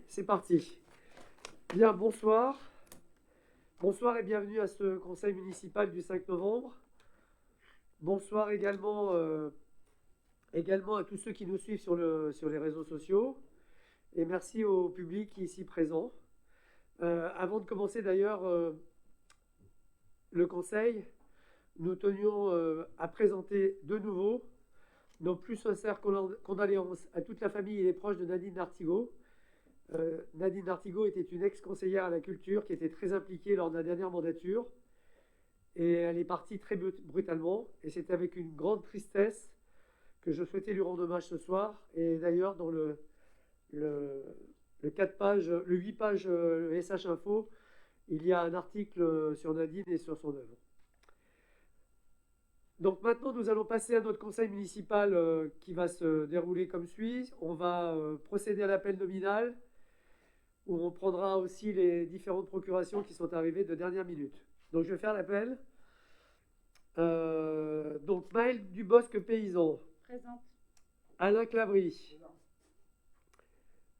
C'est parti. Bien, bonsoir. Bonsoir et bienvenue à ce conseil municipal du 5 novembre. Bonsoir également à tous ceux qui nous suivent sur les réseaux sociaux. Et merci au public qui est ici présent. Avant de commencer d'ailleurs le conseil, nous tenions à présenter de nouveau nos plus sincères condoléances à toute la famille et les proches de Nadine Artigot. Nadine Artigot était une ex-conseillère à la culture qui était très impliquée lors de la dernière mandature. Et elle est partie très brutalement. Et c'est avec une grande tristesse que je souhaitais lui rendre hommage ce soir. Et d'ailleurs, dans le 4 pages, le 8 pages SH Info, il y a un article sur Nadine et sur son œuvre. Donc maintenant, nous allons passer à notre conseil municipal qui va se dérouler comme suit. On va procéder à l'appel nominal, où on prendra aussi les différentes procurations qui sont arrivées de dernière minute. Donc je vais faire l'appel. Donc Maëlle Dubosc Paysan. Présente. Alain Clavry.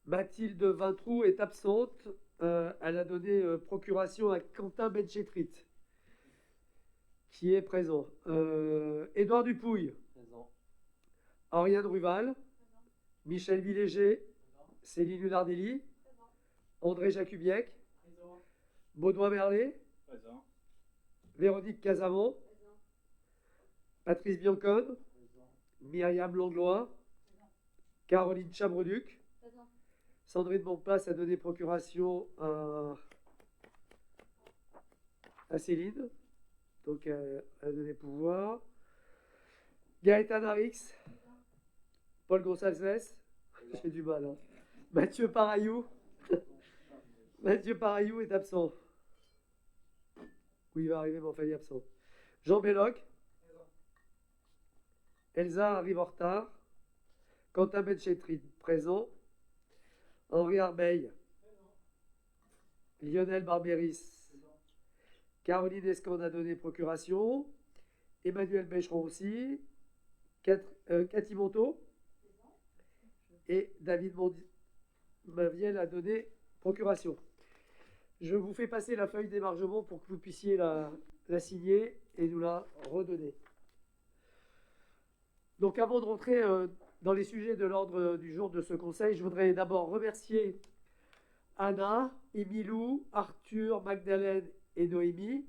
Mathilde Vintroux est absente. Elle a donné procuration à Quentin Benchetrit, qui est présent. Édouard Dupouille. Présent. Oriane Ruval. Présent. Michel Villéger. Présent. Céline Hunardelli. Présent. André Jacubiec. Présent. Baudouin Merlet. Présent. Véronique Casavant. Présent. Patrice Biancone. Présent. Myriam Langlois. Présent. Caroline Chabreduc. Présent. Sandrine Bonpasse a donné procuration à Céline. Donc elle a donné pouvoir. Gaëtan Arix. Paul Gonsalves. J'ai du mal. Hein. Mathieu Parayou. Mathieu Parayou est absent. Oui, il va arriver, mais enfin il est absent. Jean Belloc. Elsa arrive en retard. Quentin Benchetrit présent. Henri Arbeil. Lionel Barbéris. Caroline Escande a donné procuration. Emmanuel Becheron aussi. Cathy Monteau. Et David Maviel a donné procuration. Je vous fais passer la feuille d'émargement pour que vous puissiez la signer et nous la redonner. Donc avant de rentrer dans les sujets de l'ordre du jour de ce conseil, je voudrais d'abord remercier Anna, Émilou, Arthur, Magdalène et Noémie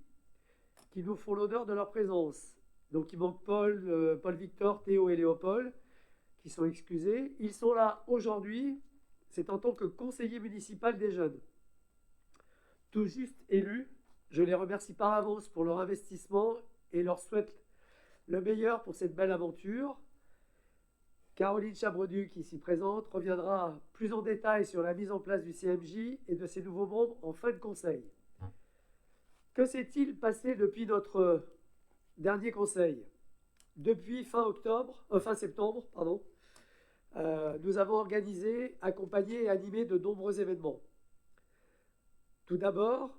qui nous font l'honneur de leur présence. Donc il manque Paul, Paul-Victor, Théo et Léopold qui sont excusés. Ils sont là aujourd'hui, c'est en tant que conseiller municipal des jeunes. Tout juste élus, je les remercie par avance pour leur investissement et leur souhaite le meilleur pour cette belle aventure. Caroline Chabreduc, ici présente, reviendra plus en détail sur la mise en place du CMJ et de ses nouveaux membres en fin de conseil. Que s'est-il passé depuis notre dernier conseil? Depuis fin septembre, nous avons organisé, accompagné et animé de nombreux événements. Tout d'abord,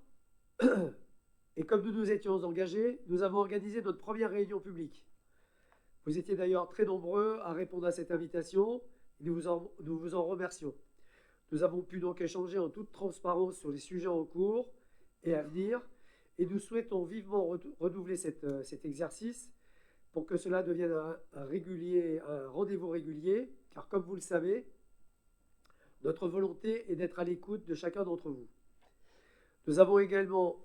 et comme nous nous étions engagés, nous avons organisé notre première réunion publique. Vous étiez d'ailleurs très nombreux à répondre à cette invitation et nous vous en remercions. Nous avons pu donc échanger en toute transparence sur les sujets en cours et à venir et nous souhaitons vivement renouveler cet exercice pour que cela devienne un rendez-vous régulier, car comme vous le savez, notre volonté est d'être à l'écoute de chacun d'entre vous. Nous avons également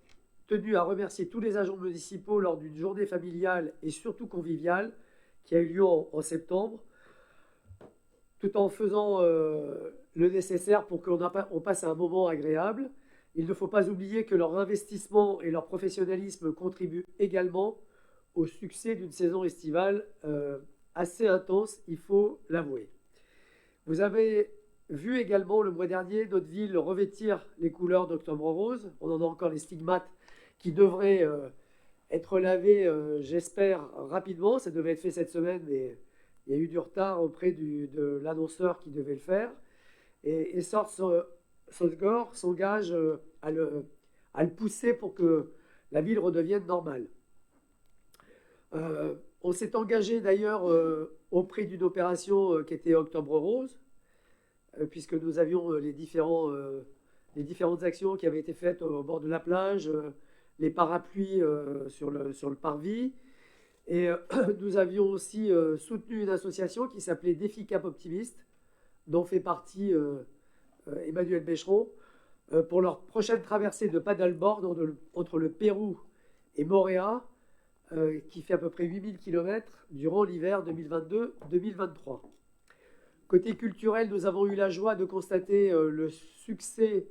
tenu à remercier tous les agents municipaux lors d'une journée familiale et surtout conviviale qui a eu lieu en septembre, tout en faisant le nécessaire pour qu'on passe un moment agréable. Il ne faut pas oublier que leur investissement et leur professionnalisme contribuent également au succès d'une saison estivale assez intense, il faut l'avouer. Vous avez vu également le mois dernier notre ville revêtir les couleurs d'Octobre Rose. On en a encore les stigmates qui devraient être lavés, j'espère, rapidement. Ça devait être fait cette semaine, mais il y a eu du retard auprès de l'annonceur qui devait le faire. Et Sosgor s'engage à le pousser pour que la ville redevienne normale. On s'est engagé d'ailleurs au prix d'une opération qui était Octobre Rose. puisque nous avions les différentes actions qui avaient été faites au bord de la plage, les parapluies sur le parvis. Et nous avions aussi soutenu une association qui s'appelait Défi Cap Optimiste, dont fait partie Emmanuel Bécheron, pour leur prochaine traversée de paddleboard entre le Pérou et Moorea, qui fait à peu près 8000 km durant l'hiver 2022-2023. Côté culturel, nous avons eu la joie de constater le succès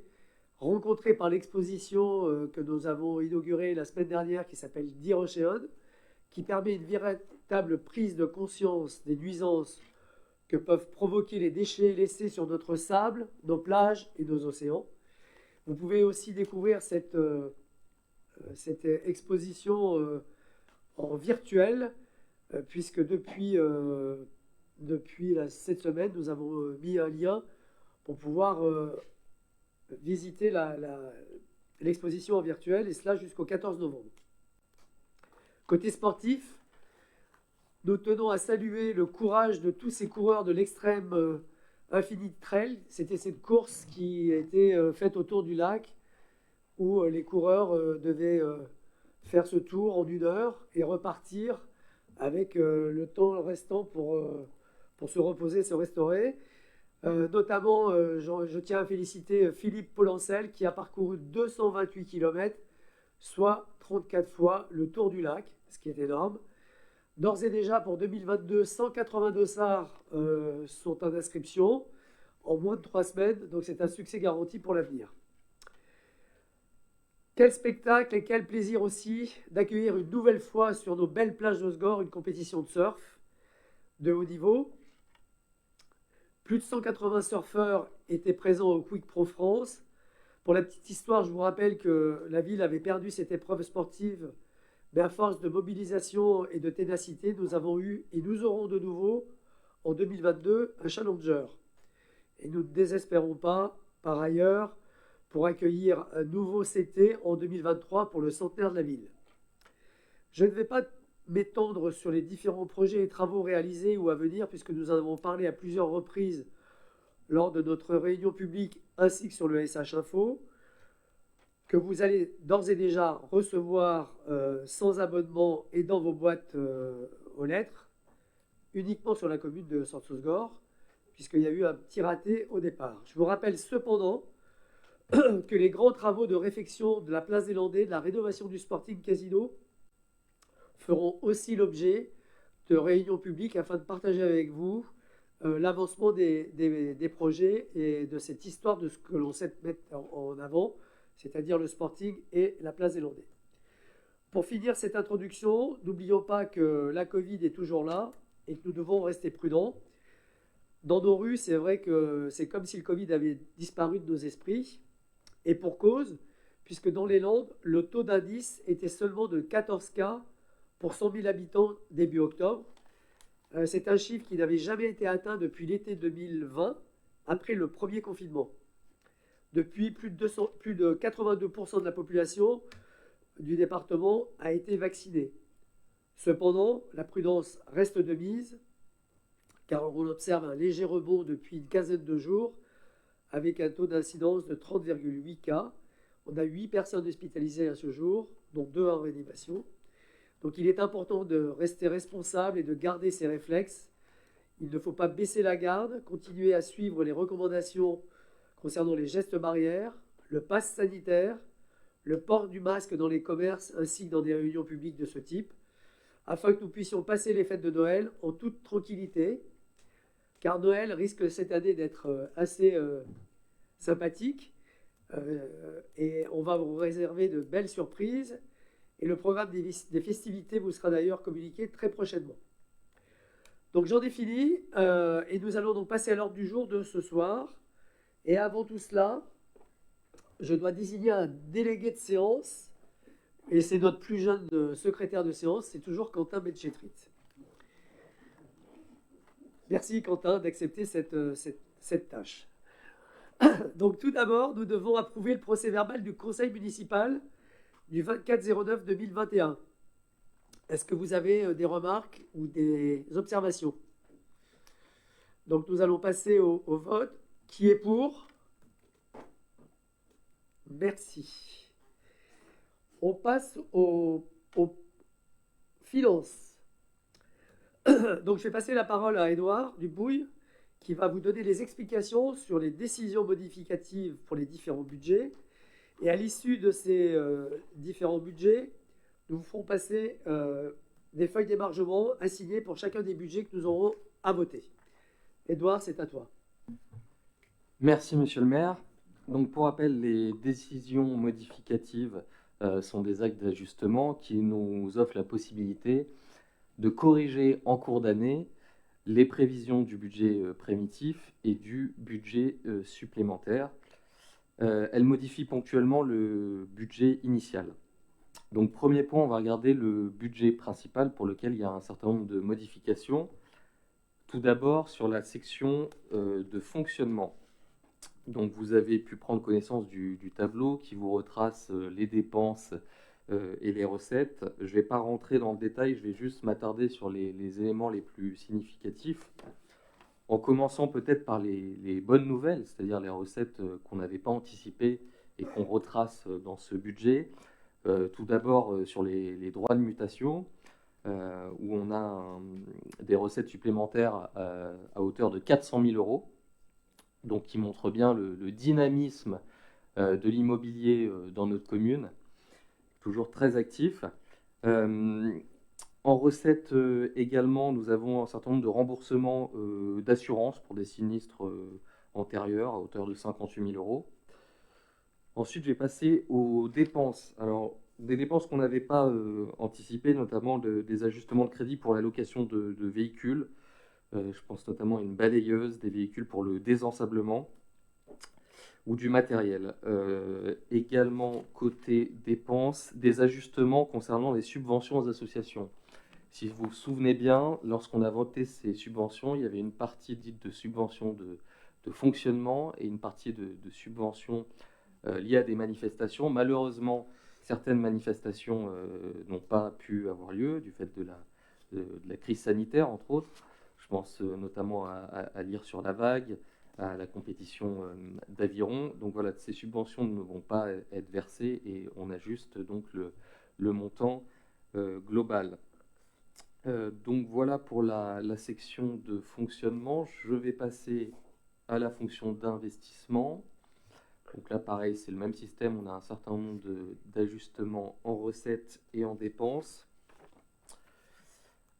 rencontré par l'exposition que nous avons inaugurée la semaine dernière, qui s'appelle Dear Ocean, qui permet une véritable prise de conscience des nuisances que peuvent provoquer les déchets laissés sur notre sable, nos plages et nos océans. Vous pouvez aussi découvrir cette exposition en virtuel, puisque depuis cette semaine, nous avons mis un lien pour pouvoir visiter l'exposition en virtuel, et cela jusqu'au 14 novembre. Côté sportif, nous tenons à saluer le courage de tous ces coureurs de l'extrême Infinite Trail. C'était cette course qui a été faite autour du lac, où les coureurs devaient faire ce tour en 1 heure et repartir avec le temps restant pour se reposer, se restaurer. Notamment, je tiens à féliciter Philippe Polancel qui a parcouru 228 km, soit 34 fois le tour du lac, ce qui est énorme. D'ores et déjà, pour 2022, 180 dossards sont en inscription en moins de 3 semaines, donc c'est un succès garanti pour l'avenir. Quel spectacle et quel plaisir aussi d'accueillir une nouvelle fois sur nos belles plages d'Osgore une compétition de surf de haut niveau. Plus de 180 surfeurs étaient présents au Quick Pro France. Pour la petite histoire, je vous rappelle que la ville avait perdu cette épreuve sportive, mais à force de mobilisation et de ténacité, nous avons eu et nous aurons de nouveau en 2022 un challenger. Et nous ne désespérons pas, par ailleurs, pour accueillir un nouveau CT en 2023 pour le centenaire de la ville. Je ne vais pas m'étendre sur les différents projets et travaux réalisés ou à venir, puisque nous en avons parlé à plusieurs reprises lors de notre réunion publique ainsi que sur le SH Info, que vous allez d'ores et déjà recevoir sans abonnement et dans vos boîtes aux lettres, uniquement sur la commune de Sainte-Saulce-Gore, puisqu'il y a eu un petit raté au départ. Je vous rappelle cependant que les grands travaux de réfection de la place des Landais, de la rénovation du Sporting Casino, feront aussi l'objet de réunions publiques afin de partager avec vous l'avancement des projets et de cette histoire de ce que l'on sait mettre en avant, c'est-à-dire le Sporting et la place des Landais. Pour finir cette introduction, n'oublions pas que la Covid est toujours là et que nous devons rester prudents. Dans nos rues, c'est vrai que c'est comme si le Covid avait disparu de nos esprits. Et pour cause, puisque dans les Landes, le taux d'indice était seulement de 14 cas pour 100 000 habitants début octobre. C'est un chiffre qui n'avait jamais été atteint depuis l'été 2020, après le premier confinement. Depuis, plus de 82% de la population du département a été vaccinée. Cependant, la prudence reste de mise, car on observe un léger rebond depuis une quinzaine de jours, avec un taux d'incidence de 30,8 cas. On a 8 personnes hospitalisées à ce jour, dont 2 en réanimation. Donc il est important de rester responsable et de garder ses réflexes. Il ne faut pas baisser la garde, continuer à suivre les recommandations concernant les gestes barrières, le pass sanitaire, le port du masque dans les commerces ainsi que dans des réunions publiques de ce type, afin que nous puissions passer les fêtes de Noël en toute tranquillité, car Noël risque cette année d'être assez sympathique et on va vous réserver de belles surprises et le programme des festivités vous sera d'ailleurs communiqué très prochainement. Donc j'en ai fini et nous allons donc passer à l'ordre du jour de ce soir. Et avant tout cela, je dois désigner un délégué de séance et c'est notre plus jeune secrétaire de séance, c'est toujours Quentin Betchetrit. Merci Quentin d'accepter cette tâche. Donc tout d'abord, nous devons approuver le procès-verbal du conseil municipal du 24/09/2021. Est-ce que vous avez des remarques ou des observations? Donc nous allons passer au vote. Qui est pour? Merci. On passe aux finances. Donc, je vais passer la parole à Édouard Dubouille, qui va vous donner les explications sur les décisions modificatives pour les différents budgets. Et à l'issue de ces différents budgets, nous vous ferons passer des feuilles d'émargement assignées pour chacun des budgets que nous aurons à voter. Édouard, c'est à toi. Merci, monsieur le maire. Donc, pour rappel, les décisions modificatives sont des actes d'ajustement qui nous offrent la possibilité de corriger en cours d'année les prévisions du budget primitif et du budget supplémentaire. Elles modifient ponctuellement le budget initial. Donc, premier point, on va regarder le budget principal pour lequel il y a un certain nombre de modifications. Tout d'abord, sur la section de fonctionnement. Donc, vous avez pu prendre connaissance du tableau qui vous retrace les dépenses et les recettes. Je ne vais pas rentrer dans le détail, je vais juste m'attarder sur les éléments les plus significatifs, en commençant peut-être par les bonnes nouvelles, c'est-à-dire les recettes qu'on n'avait pas anticipées et qu'on retrace dans ce budget. Tout d'abord sur les droits de mutation, où on a des recettes supplémentaires à hauteur de 400 000 euros, donc qui montre bien le dynamisme de l'immobilier dans notre commune, toujours très actif. En recettes également, nous avons un certain nombre de remboursements d'assurance pour des sinistres antérieurs à hauteur de 58 000 euros. Ensuite, je vais passer aux dépenses. Alors, des dépenses qu'on n'avait pas anticipées, notamment des ajustements de crédit pour la location de véhicules. Je pense notamment à une balayeuse, des véhicules pour le désensablement ou du matériel. Également, côté dépenses, des ajustements concernant les subventions aux associations. Si vous vous souvenez bien, lorsqu'on a voté ces subventions, il y avait une partie dite de subventions de fonctionnement et une partie de subventions liées à des manifestations. Malheureusement, certaines manifestations n'ont pas pu avoir lieu du fait de la crise sanitaire, entre autres. Je pense notamment à Lire sur la vague, à la compétition d'aviron. Donc voilà, ces subventions ne vont pas être versées et on ajuste donc le montant global. Donc voilà pour la section de fonctionnement. Je vais passer à la fonction d'investissement. Donc là, pareil, c'est le même système. On a un certain nombre d'ajustements en recettes et en dépenses.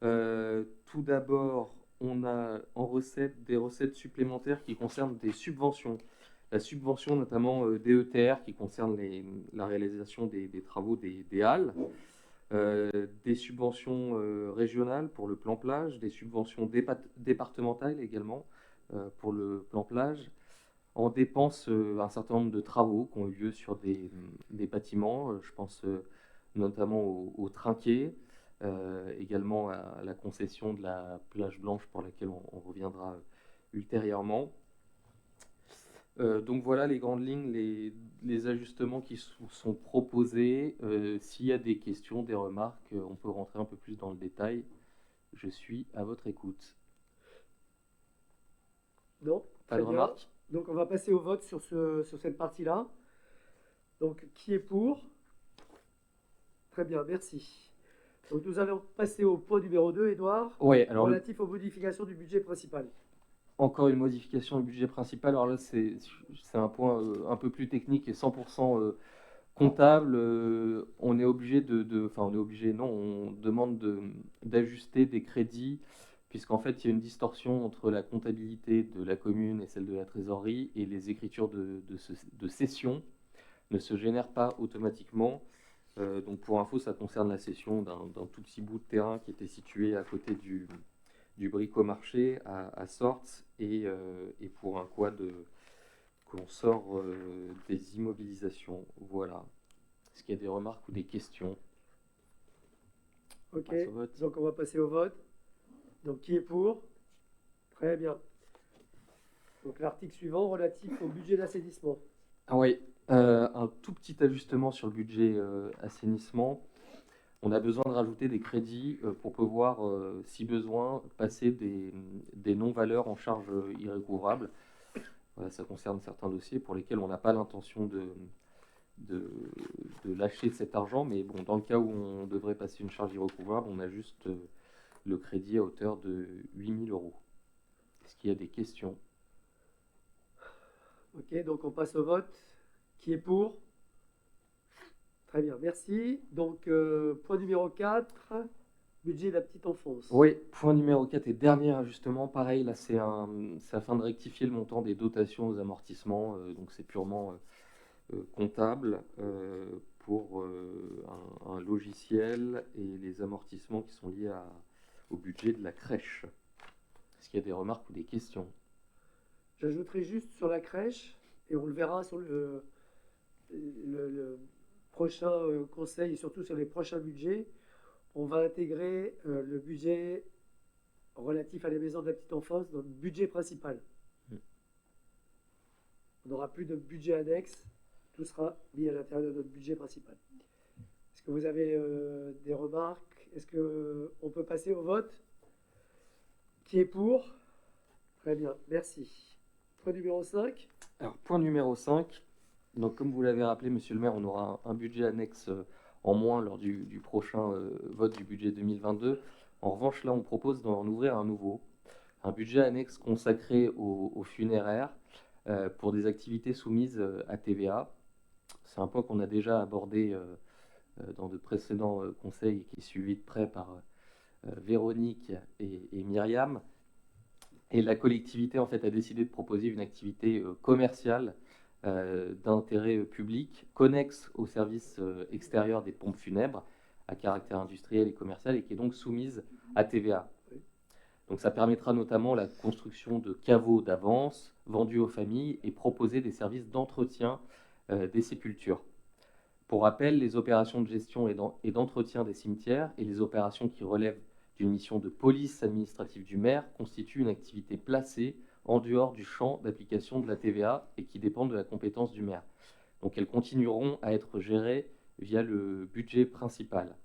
Tout d'abord, on a en recettes des recettes supplémentaires qui concernent des subventions. La subvention notamment DETR qui concerne la réalisation des travaux des halles. Des subventions régionales pour le plan plage, des subventions départementales également pour le plan plage. En dépenses, un certain nombre de travaux qui ont eu lieu sur des bâtiments. Je pense notamment au trinquet, également à la concession de la plage blanche pour laquelle on reviendra ultérieurement. Donc voilà les grandes lignes, les ajustements qui sont proposés. S'il y a des questions, des remarques, on peut rentrer un peu plus dans le détail. Je suis à votre écoute. Non, pas de remarques. Donc on va passer au vote sur cette partie-là. Donc qui est pour? Très bien, merci. Donc nous allons passer au point numéro 2, Édouard, relatif aux modifications du budget principal. Encore une modification du budget principal. Alors là, c'est un point un peu plus technique et 100% comptable. On est obligé on demande d'ajuster des crédits, puisqu'en fait, il y a une distorsion entre la comptabilité de la commune et celle de la trésorerie, et les écritures de cession ne se génèrent pas automatiquement. Donc pour info, ça concerne la cession d'un tout petit bout de terrain qui était situé à côté du bricomarché à Sorts, et pour un quad qu'on sort des immobilisations. Voilà. Est-ce qu'il y a des remarques ou des questions? Ok, donc on va passer au vote. Donc qui est pour? Très bien. Donc l'article suivant relatif au budget d'assainissement. Ah oui, un tout petit ajustement sur le budget assainissement. On a besoin de rajouter des crédits pour pouvoir, si besoin, passer des non-valeurs en charges irrécouvrables. Voilà, ça concerne certains dossiers pour lesquels on n'a pas l'intention de, de lâcher cet argent, mais bon, dans le cas où on devrait passer une charge irrecouvrable, on a juste le crédit à hauteur de 8 000 euros. Est-ce qu'il y a des questions? Ok, donc on passe au vote. Qui est pour? Très bien, merci. Donc, point numéro 4, budget de la petite enfance. Oui, point numéro 4 et dernier ajustement, pareil, là c'est afin de rectifier le montant des dotations aux amortissements, donc c'est purement comptable pour un logiciel et les amortissements qui sont liés au budget de la crèche. Est-ce qu'il y a des remarques ou des questions? J'ajouterai juste sur la crèche, et on le verra sur le prochain conseil et surtout sur les prochains budgets, on va intégrer le budget relatif à la maison de la petite enfance dans le budget principal. On n'aura plus de budget annexe, tout sera mis à l'intérieur de notre budget principal. Est-ce que vous avez des remarques? Est-ce qu'on peut passer au vote? Qui est pour? Très bien, merci. Point numéro 5. Alors, point numéro 5, donc comme vous l'avez rappelé, monsieur le maire, on aura un budget annexe en moins lors du prochain vote du budget 2022. En revanche, là, on propose d'en ouvrir un nouveau, un budget annexe consacré aux funéraires pour des activités soumises à TVA. C'est un point qu'on a déjà abordé dans de précédents conseils et qui est suivi de près par Véronique et Myriam. Et la collectivité en fait a décidé de proposer une activité commerciale d'intérêt public, connexe au service extérieur des pompes funèbres à caractère industriel et commercial et qui est donc soumise à TVA. Donc ça permettra notamment la construction de caveaux d'avance vendus aux familles et proposer des services d'entretien des sépultures. Pour rappel, les opérations de gestion et d'entretien des cimetières et les opérations qui relèvent d'une mission de police administrative du maire constituent une activité placée en dehors du champ d'application de la TVA et qui dépendent de la compétence du maire. Donc elles continueront à être gérées via le budget principal.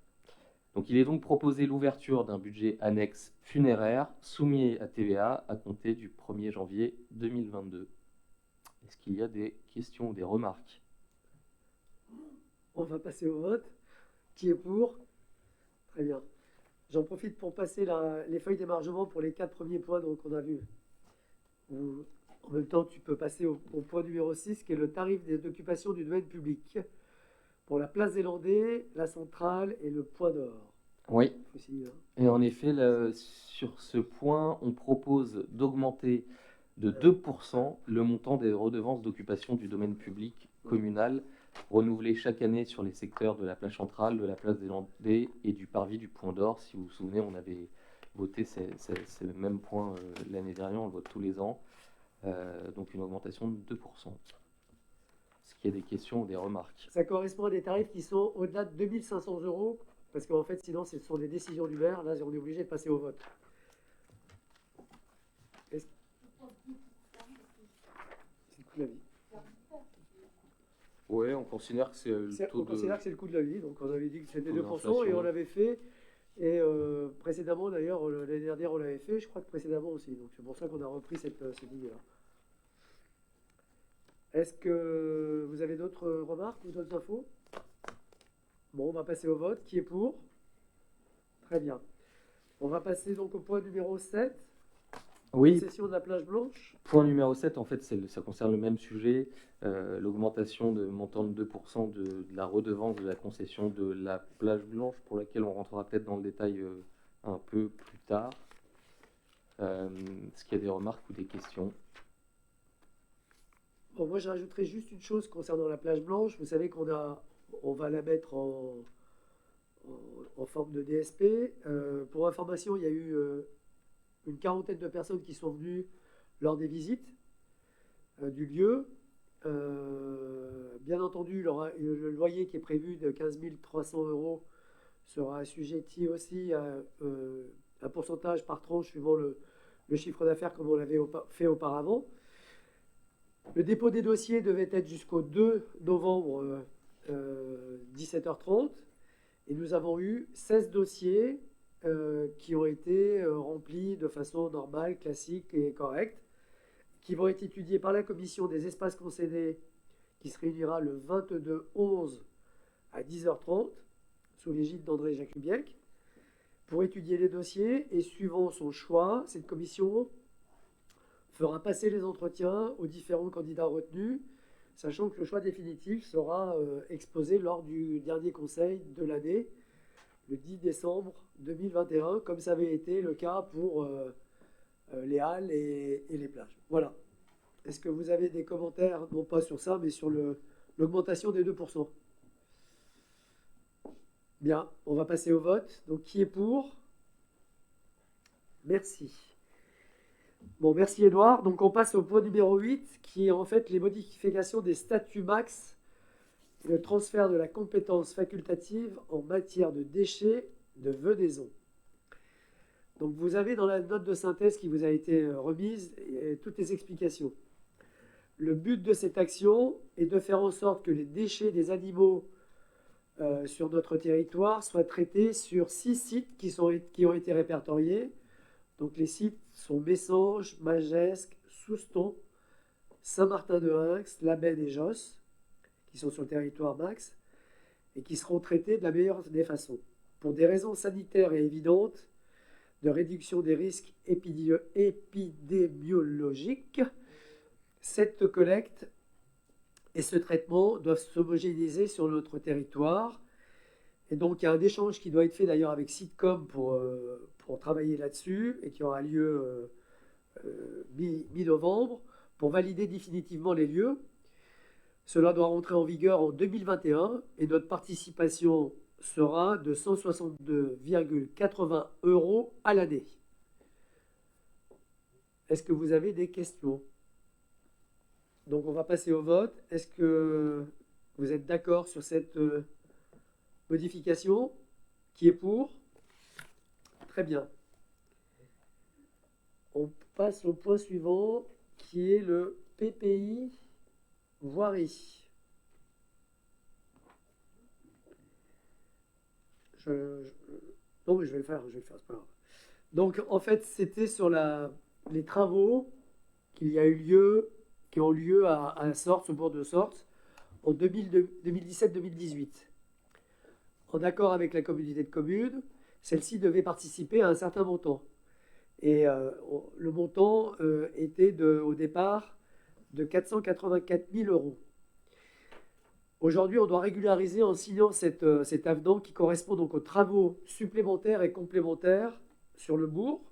Donc il est donc proposé l'ouverture d'un budget annexe funéraire soumis à TVA à compter du 1er janvier 2022. Est-ce qu'il y a des questions ou des remarques? On va passer au vote. Qui est pour? Très bien. J'en profite pour passer les feuilles d'émargement pour les 4 premiers points qu'on a vus. En même temps, tu peux passer au point numéro 6, qui est le tarif d'occupation du domaine public pour la place des Landais, la centrale et le Point d'Or. Oui. Aussi, hein. Et en effet, sur ce point, on propose d'augmenter de 2% le montant des redevances d'occupation du domaine public communal renouvelées chaque année sur les secteurs de la place centrale, de la place des Landais et du parvis du Point d'Or. Si vous vous souvenez, on avait voté ces mêmes points l'année dernière, on le vote tous les ans. Donc une augmentation de 2%. Est-ce qu'il y a des questions ou des remarques? Ça correspond à des tarifs qui sont au-delà de 2 500 €, parce qu'en fait, sinon, ce sont des décisions du maire. Là, on est obligé de passer au vote. C'est le coût de la vie. Oui, on considère que c'est le taux On considère que c'est le coût de la vie, donc on avait dit que c'était taux 2% et on d'inflation. l'avait fait. Et précédemment, d'ailleurs, l'année dernière, on l'avait fait, je crois que précédemment aussi. Donc c'est pour ça qu'on a repris cette ligne-là. Est-ce que vous avez d'autres remarques ou d'autres infos? Bon, on va passer au vote. Qui est pour? Très bien. On va passer donc au point numéro 7. Oui, Cession de la plage blanche. point numéro 7, en fait, ça concerne le même sujet, l'augmentation de montant de 2% de la redevance de la concession de la plage blanche, pour laquelle on rentrera peut-être dans le détail un peu plus tard. Est-ce qu'il y a des remarques ou des questions? Bon, moi, je rajouterai juste une chose concernant la plage blanche. Vous savez on va la mettre en forme de DSP. Pour information, il y a eu une quarantaine de personnes qui sont venues lors des visites du lieu. Bien entendu, le loyer qui est prévu de 15 300 € sera assujetti aussi à un pourcentage par tranche suivant le chiffre d'affaires comme on l'avait fait auparavant. Le dépôt des dossiers devait être jusqu'au 2 novembre 17h30 et nous avons eu 16 dossiers qui ont été remplis de façon normale, classique et correcte, qui vont être étudiés par la commission des espaces concédés qui se réunira le 22/11 à 10h30 sous l'égide d'André Jacubiec pour étudier les dossiers et suivant son choix, cette commission fera passer les entretiens aux différents candidats retenus, sachant que le choix définitif sera exposé lors du dernier conseil de l'année, le 10 décembre 2021, comme ça avait été le cas pour les halles et les plages. Voilà. Est-ce que vous avez des commentaires, non pas sur ça, mais sur l'augmentation des 2%? Bien, on va passer au vote. Donc, qui est pour? Merci. Bon, merci Edouard. Donc, on passe au point numéro 8, qui est en fait les modifications des statuts max et le transfert de la compétence facultative en matière de déchets de venaison. Donc, vous avez dans la note de synthèse qui vous a été remise toutes les explications. Le but de cette action est de faire en sorte que les déchets des animaux sur notre territoire soient traités sur 6 sites qui ont été répertoriés. Donc les sites sont Messanges, Magesque, Souston, Saint-Martin-de-Hinx, Labenne et Josse, qui sont sur le territoire max, et qui seront traités de la meilleure des façons. Pour des raisons sanitaires et évidentes, de réduction des risques épidémiologiques, cette collecte et ce traitement doivent s'homogénéiser sur notre territoire. Et donc, il y a un échange qui doit être fait d'ailleurs avec Sitcom pour travailler là-dessus et qui aura lieu mi-novembre pour valider définitivement les lieux. Cela doit rentrer en vigueur en 2021 et notre participation sera de 162,80 € à l'année. Est-ce que vous avez des questions? Donc on va passer au vote. Est-ce que vous êtes d'accord sur cette modification? Qui est pour? Très bien. On passe au point suivant qui est le PPI voirie. Non mais je vais le faire, c'est pas grave. Donc en fait c'était sur les travaux qui ont lieu à Sorts, au bord de Sorts, en 2017-2018. En accord avec la communauté de communes, celle-ci devait participer à un certain montant. Et le montant était au départ de 484 000 €. Aujourd'hui, on doit régulariser en signant cet avenant qui correspond donc aux travaux supplémentaires et complémentaires sur le bourg.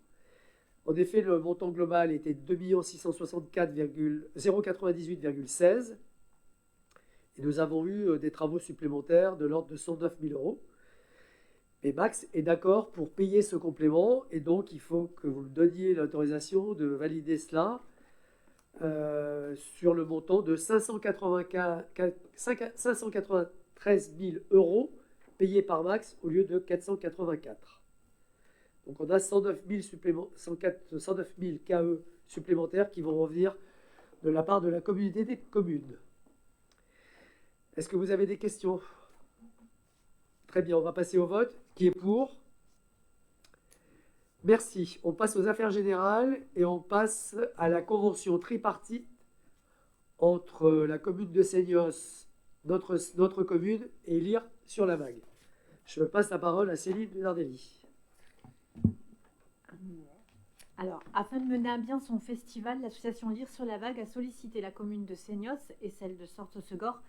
En effet, le montant global était 2 664 098,16 € et nous avons eu des travaux supplémentaires de l'ordre de 109 000 €. Mais Max est d'accord pour payer ce complément et donc il faut que vous me donniez l'autorisation de valider cela sur le montant de 593 000 € payés par Max au lieu de 484. Donc on a 109 000 KE supplémentaires qui vont revenir de la part de la communauté des communes. Est-ce que vous avez des questions? Très bien, on va passer au vote. Qui est pour? Merci. On passe aux affaires générales et on passe à la convention tripartite entre la commune de Seignos, notre commune, et Lire-sur-la-Vague. Je passe la parole à Céline Lunardelli. Alors, afin de mener à bien son festival, l'association Lire-sur-la-Vague a sollicité la commune de Seignos et celle de Sorts-Segor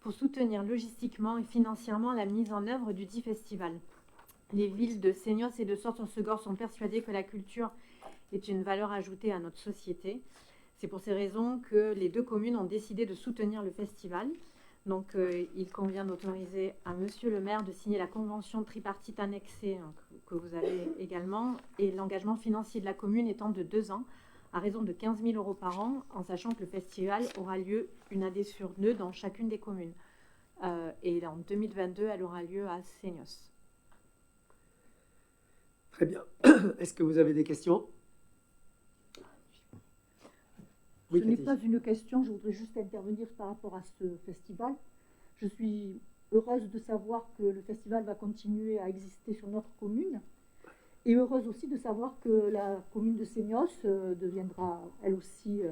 pour soutenir logistiquement et financièrement la mise en œuvre du dit festival. Les villes de Seignos et de Sorts-Segor sont persuadées que la culture est une valeur ajoutée à notre société. C'est pour ces raisons que les deux communes ont décidé de soutenir le festival. Donc, il convient d'autoriser à Monsieur le maire de signer la convention tripartite annexée que vous avez également, et l'engagement financier de la commune étant de 2 ans, à raison de 15 000 € par an, en sachant que le festival aura lieu une année sur 2 dans chacune des communes. Et en 2022, elle aura lieu à Seignos. Très bien. Est-ce que vous avez des questions? Oui, ce n'est pas une question, je voudrais juste intervenir par rapport à ce festival. Je suis heureuse de savoir que le festival va continuer à exister sur notre commune et heureuse aussi de savoir que la commune de Seignos deviendra elle aussi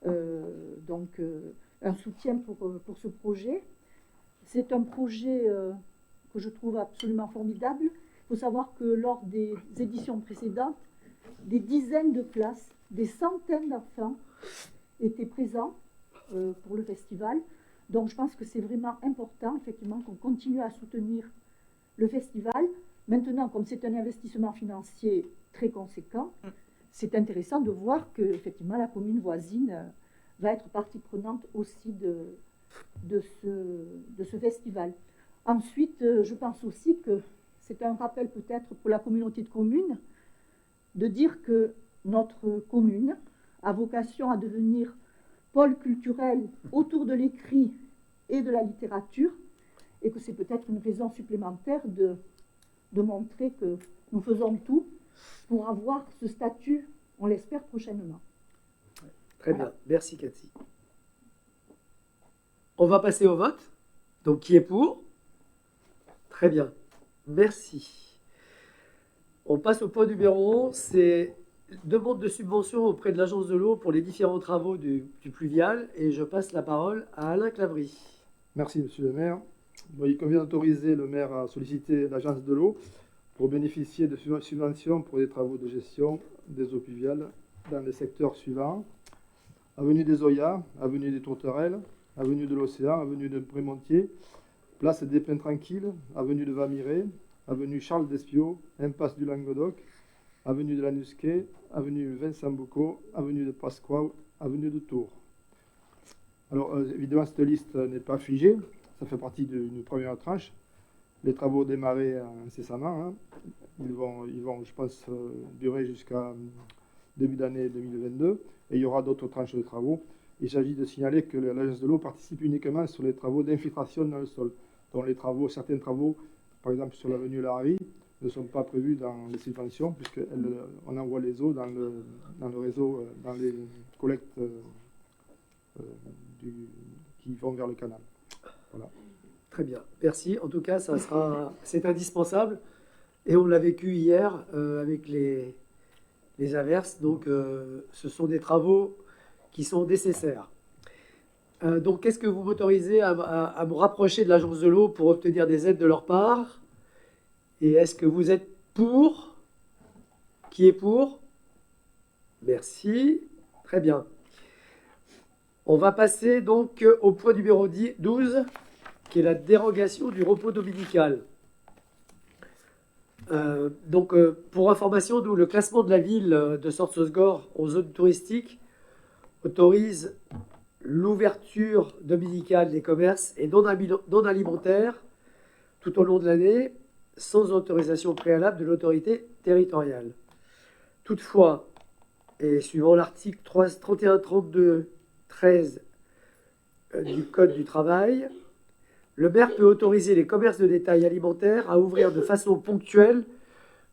Donc, un soutien pour ce projet. C'est un projet que je trouve absolument formidable. Il faut savoir que lors des éditions précédentes, des dizaines de classes, des centaines d'enfants étaient présents pour le festival. Donc je pense que c'est vraiment important, effectivement, qu'on continue à soutenir le festival. Maintenant, comme c'est un investissement financier très conséquent, c'est intéressant de voir que, effectivement, la commune voisine va être partie prenante aussi de ce festival. Ensuite, je pense aussi que c'est un rappel peut-être pour la communauté de communes de dire que notre commune a vocation à devenir pôle culturel autour de l'écrit et de la littérature, et que c'est peut-être une raison supplémentaire de montrer que nous faisons tout pour avoir ce statut, on l'espère prochainement. Très bien, merci Cathy. On va passer au vote. Donc qui est pour? Très bien, merci. On passe au point numéro 11, c'est demande de subvention auprès de l'Agence de l'eau pour les différents travaux du pluvial, et je passe la parole à Alain Clavry. Merci, monsieur le maire. Bon, il convient d'autoriser le maire à solliciter l'Agence de l'eau pour bénéficier de subventions pour des travaux de gestion des eaux pluviales dans les secteurs suivants: avenue des Oyas, avenue des Tourterelles, avenue de l'Océan, avenue de Prémontier, place des Pins Tranquilles, avenue de Vamiré, avenue Charles d'Espiau, impasse du Languedoc, avenue de la Nusquet, avenue Vincent Boucault, avenue de Pasquale, avenue de Tours. Alors, évidemment, cette liste n'est pas figée, ça fait partie d'une première tranche. Les travaux démarrés incessamment, hein. Ils vont, je pense, durer jusqu'à début d'année 2022, et il y aura d'autres tranches de travaux. Il s'agit de signaler que l'Agence de l'eau participe uniquement sur les travaux d'infiltration dans le sol, dont certains travaux, par exemple sur l'avenue Larry, ne sont pas prévus dans les subventions, puisqu'on envoie les eaux dans le réseau, dans les collectes qui vont vers le canal. Voilà. Très bien, merci. En tout cas, c'est indispensable. Et on l'a vécu hier avec les averses. Donc, ce sont des travaux qui sont nécessaires. Donc, qu'est-ce que vous m'autorisez à me rapprocher de l'Agence de l'eau pour obtenir des aides de leur part? Et est-ce que vous êtes pour? Qui est pour? Merci. Très bien. On va passer donc au point numéro 12, qui est la dérogation du repos dominical. Pour information, nous, le classement de la ville de Sortzosgor en zone touristique autorise l'ouverture dominicale des commerces et non alimentaires tout au long de l'année, sans autorisation préalable de l'autorité territoriale. Toutefois, et suivant l'article 31-32-13 du Code du travail, le maire peut autoriser les commerces de détail alimentaires à ouvrir de façon ponctuelle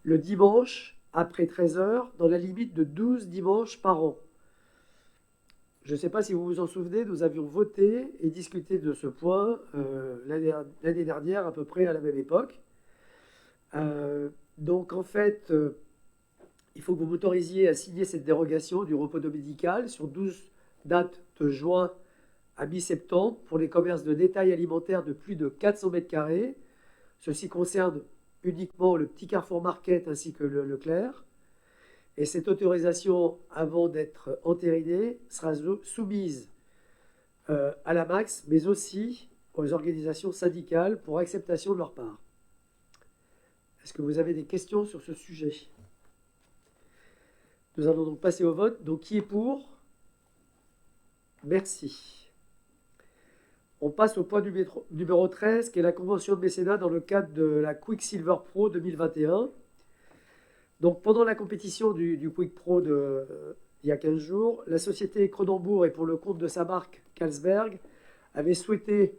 le dimanche après 13 h dans la limite de 12 dimanches par an. Je ne sais pas si vous vous en souvenez, nous avions voté et discuté de ce point l'année dernière à peu près à la même époque. Donc en fait, il faut que vous m'autorisiez à signer cette dérogation du repos dominical sur 12 dates de juin à mi-septembre pour les commerces de détail alimentaire de plus de 400 mètres carrés. Ceci concerne uniquement le petit Carrefour Market ainsi que le Leclerc. Et cette autorisation, avant d'être entérinée, sera soumise à la MAX, mais aussi aux organisations syndicales pour acceptation de leur part. Est-ce que vous avez des questions sur ce sujet? Nous allons donc passer au vote. Donc, qui est pour? Merci. On passe au point numéro 13, qui est la convention de mécénat dans le cadre de la Quicksilver Pro 2021. Donc, pendant la compétition du Quick Pro il y a 15 jours, la société Cronenbourg et pour le compte de sa marque Carlsberg avait souhaité,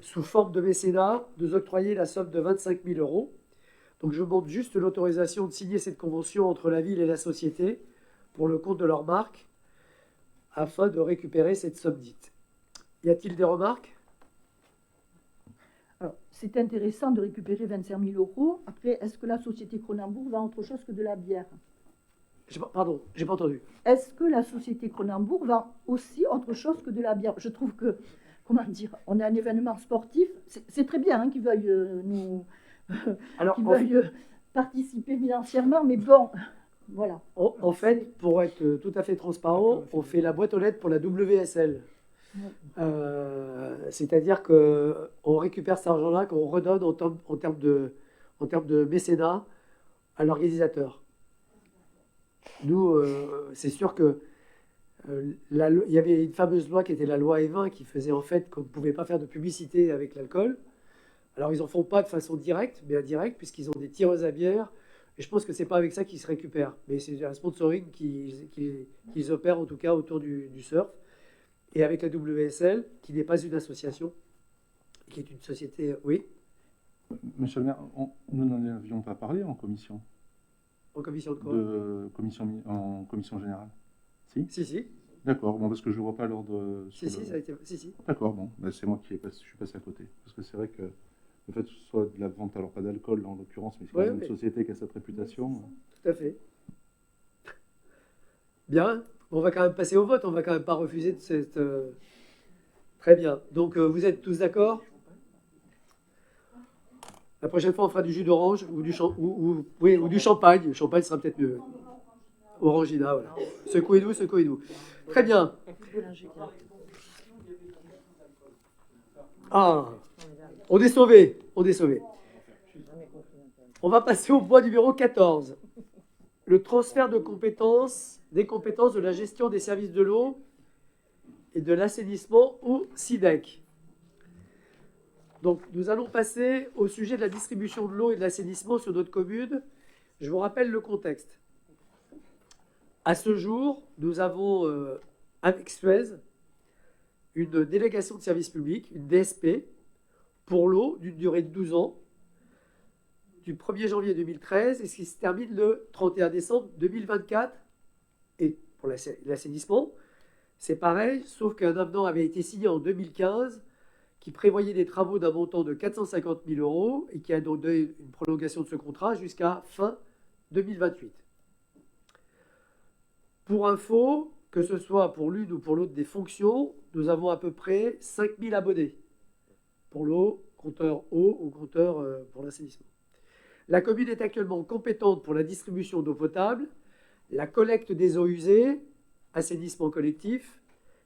sous forme de mécénat, nous octroyer la somme de 25 000 €. Donc, je demande juste l'autorisation de signer cette convention entre la ville et la société pour le compte de leur marque, afin de récupérer cette somme dite. Y a-t-il des remarques? Alors, c'est intéressant de récupérer 25 000 €. Après, est-ce que la société Cronenbourg vend autre chose que de la bière? Pardon, j'ai pas entendu. Est-ce que la société Cronenbourg vend aussi autre chose que de la bière? Je trouve que, comment dire, on a un événement sportif, c'est très bien hein, qu'ils veuillent Alors, qu'ils veuillent participer financièrement, mais bon, voilà. en fait, pour être tout à fait transparent, on fait la boîte aux lettres pour la WSL. C'est-à-dire qu'on récupère cet argent-là, qu'on redonne en termes de mécénat à l'organisateur. Nous, c'est sûr que il y avait une fameuse loi qui était la loi E20 qui faisait en fait qu'on ne pouvait pas faire de publicité avec l'alcool. Alors ils n'en font pas de façon directe, mais indirecte, puisqu'ils ont des tireuses à bière. Et je pense que c'est pas avec ça qu'ils se récupèrent. Mais c'est un sponsoring qu'ils opèrent en tout cas autour du surf. Et avec la WSL, qui n'est pas une association, qui est une société... Oui, Monsieur le maire, nous n'en avions pas parlé en commission, en commission de quoi? en commission générale. Si? Si. D'accord, bon, parce que je ne vois pas l'ordre. Si, ça a été... Si. D'accord, bon, ben, c'est moi je suis passé à côté. Parce que c'est vrai que le fait que ce soit de la vente, alors pas d'alcool en l'occurrence, mais c'est quand même une société qui a cette réputation. Tout à fait. Bien, on va quand même passer au vote, on va quand même pas refuser de cette... Très bien, donc vous êtes tous d'accord? La prochaine fois, on fera du jus d'orange ou du champagne. Le champagne sera peut-être mieux. Orangina, voilà. Secouez-nous. Très bien. Ah, on est sauvé. On va passer au point numéro 14. Le transfert de compétences, des compétences de la gestion des services de l'eau et de l'assainissement au SIDEC. Donc, nous allons passer au sujet de la distribution de l'eau et de l'assainissement sur notre commune. Je vous rappelle le contexte. À ce jour, nous avons avec Suez une délégation de service public, une DSP, pour l'eau d'une durée de 12 ans, du 1er janvier 2013 et ce qui se termine le 31 décembre 2024. Et pour l'assainissement, c'est pareil, sauf qu'un avenant avait été signé en 2015 qui prévoyait des travaux d'un montant de 450 000 euros et qui a donc donné une prolongation de ce contrat jusqu'à fin 2028. Pour info, que ce soit pour l'une ou pour l'autre des fonctions, nous avons à peu près 5 000 abonnés pour l'eau, compteur eau ou compteur pour l'assainissement. La commune est actuellement compétente pour la distribution d'eau potable, la collecte des eaux usées, assainissement collectif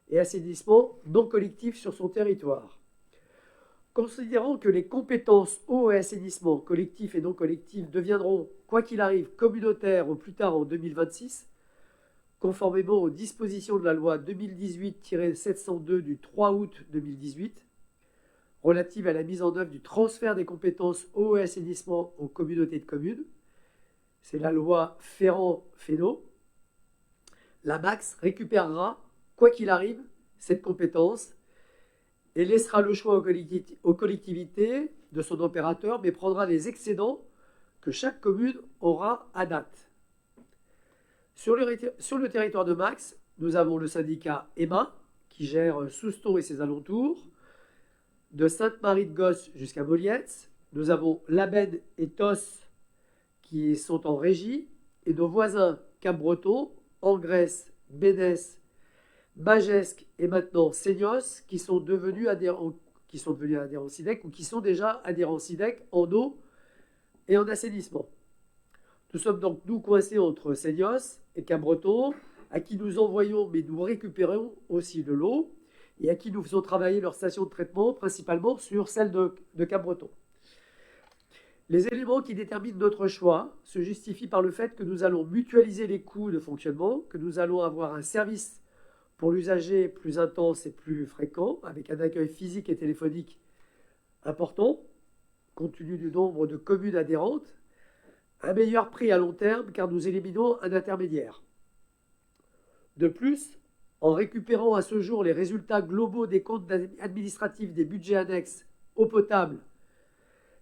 et assainissement non collectif sur son territoire. Considérant que les compétences eau et assainissement collectif et non collectif deviendront, quoi qu'il arrive, communautaires au plus tard en 2026, conformément aux dispositions de la loi 2018-702 du 3 août 2018, relative à la mise en œuvre du transfert des compétences eau et assainissement aux communautés de communes, c'est la loi Ferrand-Fesneau, la MAX récupérera, quoi qu'il arrive, cette compétence et laissera le choix aux collectivités de son opérateur, mais prendra les excédents que chaque commune aura à date. Sur le territoire de Max, nous avons le syndicat EMA, qui gère Souston et ses alentours, de Sainte-Marie-de-Gosse jusqu'à Molietz. Nous avons Labède et Tos qui sont en régie, et nos voisins Cap-Breton, Angresse, Bénès, Magesque et maintenant Seignos qui sont devenus adhérents SIDEC ou qui sont déjà adhérents SIDEC en eau et en assainissement. Nous sommes donc nous coincés entre Seignos et Cap-Breton, à qui nous envoyons mais nous récupérons aussi de l'eau et à qui nous faisons travailler leur station de traitement, principalement sur celle de Cap-Breton. Les éléments qui déterminent notre choix se justifient par le fait que nous allons mutualiser les coûts de fonctionnement, que nous allons avoir un service pour l'usager plus intense et plus fréquent, avec un accueil physique et téléphonique important, compte tenu du nombre de communes adhérentes, un meilleur prix à long terme car nous éliminons un intermédiaire. De plus, en récupérant à ce jour les résultats globaux des comptes administratifs des budgets annexes eau potable,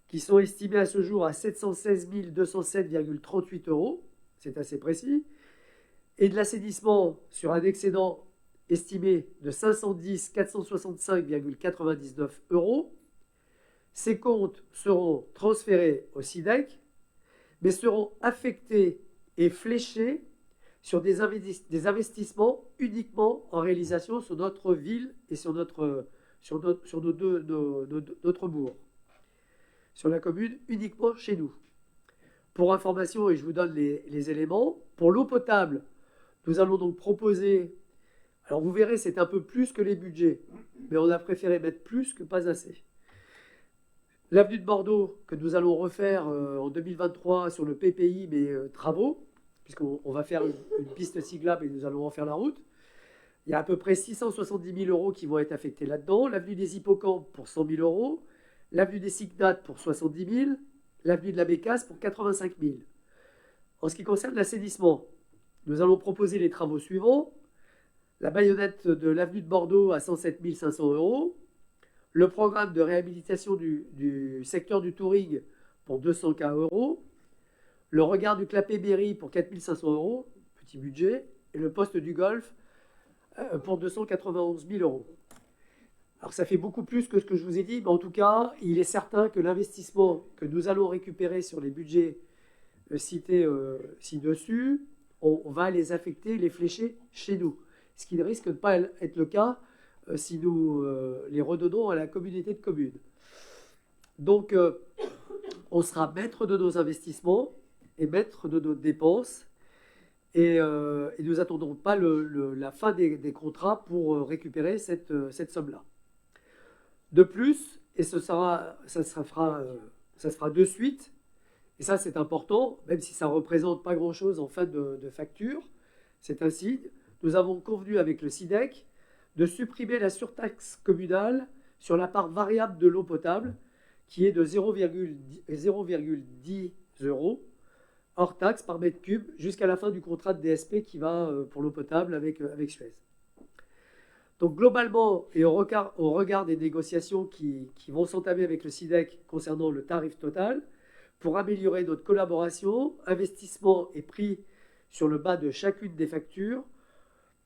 qui sont estimés à ce jour à 716 207,38 €, c'est assez précis, et de l'assainissement sur un excédent estimé de 510 465,99 €, ces comptes seront transférés au SIDEC, mais seront affectés et fléchés sur des investissements uniquement en réalisation sur notre ville et sur notre bourg. Sur la commune, uniquement chez nous. Pour information, et je vous donne les éléments, pour l'eau potable, nous allons donc proposer, alors vous verrez, c'est un peu plus que les budgets, mais on a préféré mettre plus que pas assez. L'avenue de Bordeaux, que nous allons refaire en 2023 sur le PPI, mais travaux, puisqu'on va faire une piste cyclable et nous allons refaire la route. Il y a à peu près 670 000 euros qui vont être affectés là-dedans. L'avenue des Hippocampes pour 100 000 euros. L'avenue des Cygnates pour 70 000. L'avenue de la Bécasse pour 85 000. En ce qui concerne l'assainissement, nous allons proposer les travaux suivants. La baïonnette de l'avenue de Bordeaux à 107 500 euros. Le programme de réhabilitation du secteur du Touring pour 200 000 euros. Le regard du Clapet-Berry pour 4 500 euros, petit budget. Et le poste du Golfe pour 291 000 euros. Alors ça fait beaucoup plus que ce que je vous ai dit, mais en tout cas, il est certain que l'investissement que nous allons récupérer sur les budgets cités ci-dessus, on va les affecter, les flécher chez nous. Ce qui risque de ne pas être le cas si nous les redonnons à la communauté de communes. Donc, on sera maître de nos investissements et maître de nos dépenses. Et nous n'attendons pas la fin des contrats pour récupérer cette somme-là. De plus, et ça se fera de suite, et ça c'est important, même si ça ne représente pas grand-chose en fin de facture, c'est ainsi, nous avons convenu avec le SIDEC de supprimer la surtaxe communale sur la part variable de l'eau potable, qui est de 0,10 euros, hors taxe par mètre cube, jusqu'à la fin du contrat de DSP qui va pour l'eau potable avec Suez. Donc globalement, et au regard des négociations qui vont s'entamer avec le SIDEC concernant le tarif total, pour améliorer notre collaboration, investissement et prix sur le bas de chacune des factures,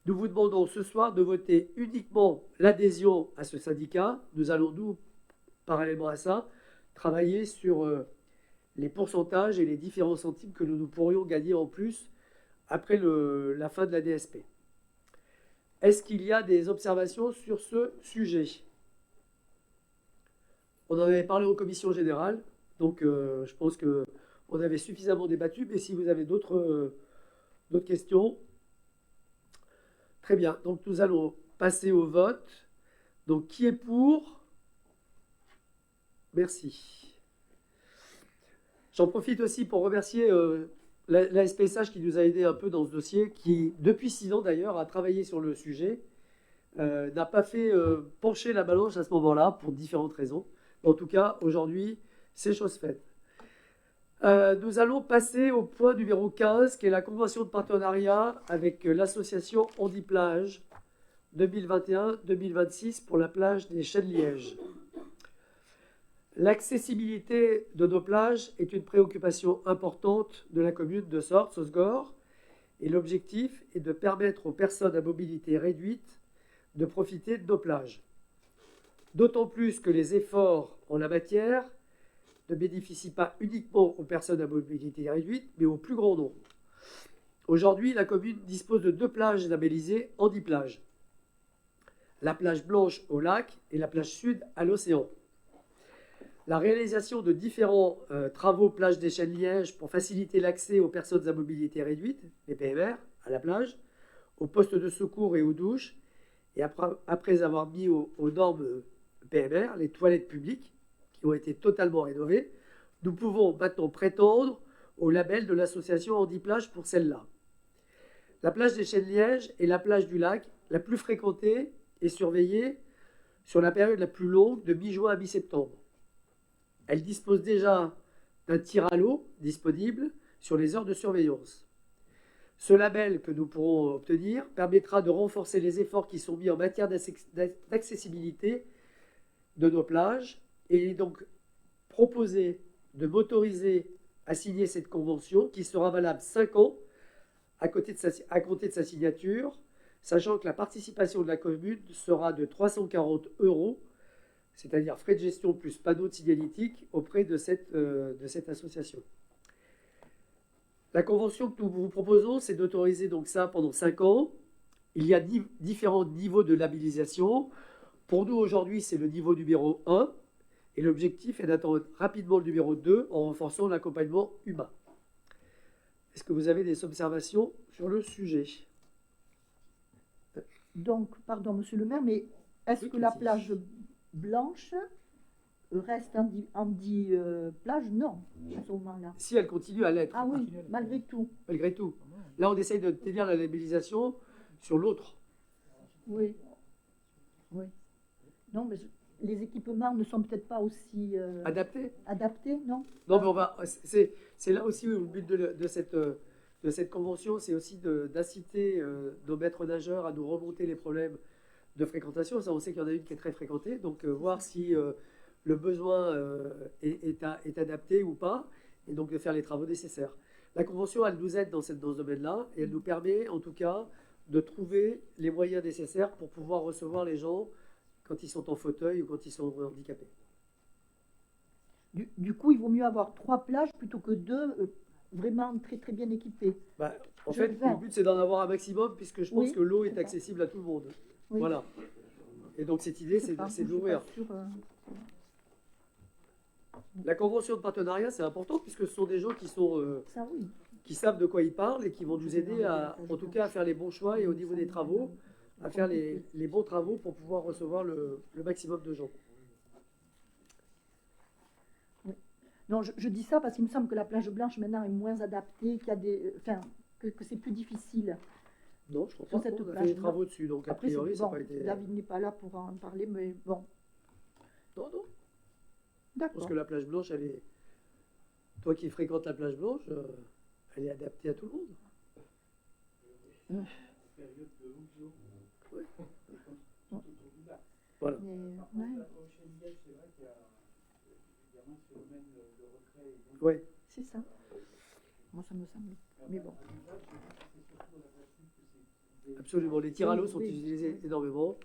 nous vous demandons ce soir de voter uniquement l'adhésion à ce syndicat. Nous allons, nous, parallèlement à ça, travailler sur les pourcentages et les différents centimes que nous pourrions gagner en plus après la fin de la DSP. Est-ce qu'il y a des observations sur ce sujet? On en avait parlé en commission générale, donc je pense qu'on avait suffisamment débattu, mais si vous avez d'autres questions, très bien. Donc nous allons passer au vote. Donc qui est pour? Merci. J'en profite aussi pour remercier la SPSH qui nous a aidé un peu dans ce dossier, qui, depuis 6 ans d'ailleurs, a travaillé sur le sujet, n'a pas fait pencher la balance à ce moment-là, pour différentes raisons. En tout cas, aujourd'hui, c'est chose faite. Nous allons passer au point numéro 15, qui est la convention de partenariat avec l'association Handiplage 2021-2026 pour la plage des Chênes-Liège. L'accessibilité de nos plages est une préoccupation importante de la commune de Sorts-Osgore et l'objectif est de permettre aux personnes à mobilité réduite de profiter de nos plages. D'autant plus que les efforts en la matière ne bénéficient pas uniquement aux personnes à mobilité réduite, mais au plus grand nombre. Aujourd'hui, la commune dispose de 2 plages labellisées Handiplage. La plage blanche au lac et la plage sud à l'océan. La réalisation de différents travaux plage des Chênes-Liège pour faciliter l'accès aux personnes à mobilité réduite, les PMR, à la plage, aux postes de secours et aux douches, et après avoir mis aux normes PMR, les toilettes publiques, qui ont été totalement rénovées, nous pouvons maintenant prétendre au label de l'association Handiplage pour celle-là. La plage des Chênes-Liège est la plage du lac la plus fréquentée et surveillée sur la période la plus longue de mi-juin à mi-septembre. Elle dispose déjà d'un tir à l'eau disponible sur les heures de surveillance. Ce label que nous pourrons obtenir permettra de renforcer les efforts qui sont mis en matière d'accessibilité de nos plages et est donc proposé de m'autoriser à signer cette convention qui sera valable 5 ans à compter de sa signature, sachant que la participation de la commune sera de 340 €, c'est-à-dire frais de gestion plus panneaux de signalétique auprès de cette association. La convention que nous vous proposons, c'est d'autoriser donc ça pendant 5 ans. Il y a différents niveaux de labellisation. Pour nous, aujourd'hui, c'est le niveau numéro 1. Et l'objectif est d'atteindre rapidement le numéro 2 en renforçant l'accompagnement humain. Est-ce que vous avez des observations sur le sujet? Donc, pardon, monsieur le maire, mais est-ce Oui, que la vas-y. plage blanche reste en dit plage? Non, à ce moment-là. Si elle continue à l'être, Ah oui, malgré tout. malgré tout. Là, on essaye de tenir la labellisation sur l'autre. Oui. Oui. Non, mais les équipements ne sont peut-être pas aussi Adapté. adaptés, non? Non, mais c'est là aussi où le but de cette convention, c'est aussi d'inciter nos maîtres nageurs à nous remonter les problèmes de fréquentation. Ça, on sait qu'il y en a une qui est très fréquentée, donc voir si le besoin est adapté ou pas, et donc de faire les travaux nécessaires. La convention, elle nous aide dans ce domaine-là, et elle nous permet, en tout cas, de trouver les moyens nécessaires pour pouvoir recevoir les gens quand ils sont en fauteuil ou quand ils sont handicapés. Du coup, il vaut mieux avoir 3 plages plutôt que 2 vraiment très très bien équipées. Bah, en Je fait, le fais. le but, c'est d'en avoir un maximum, puisque je pense Oui, que l'eau est c'est ça. accessible à tout le monde. Oui. Voilà. Et donc, cette idée, c'est Je sais pas, d'ouvrir. je suis pas sûre, La convention de partenariat, c'est important, puisque ce sont des gens ça oui. qui savent de quoi ils parlent et qui vont nous aider, en tout cas, à faire les bons choix et au niveau des travaux, à faire les bons travaux pour pouvoir recevoir le maximum de gens. Non, je dis ça parce qu'il me semble que la plage blanche maintenant est moins adaptée, qu'il y a des, enfin, que c'est plus difficile. Non, je crois Sur pas. cette On a fait plage, des non. travaux dessus, donc a Après, c'est priori, ça n'a bon, pas été... David n'est pas là pour en parler, mais bon, Non, non. d'accord. Parce que la plage blanche, elle est... Toi qui fréquentes la plage blanche, elle est adaptée à tout le monde. Ouais. Voilà. Mais, ouais, Ouais. c'est ça. Moi, ça me semble. Mais bon. Absolument. Les tirs à l'eau Oui, sont oui. utilisés énormément.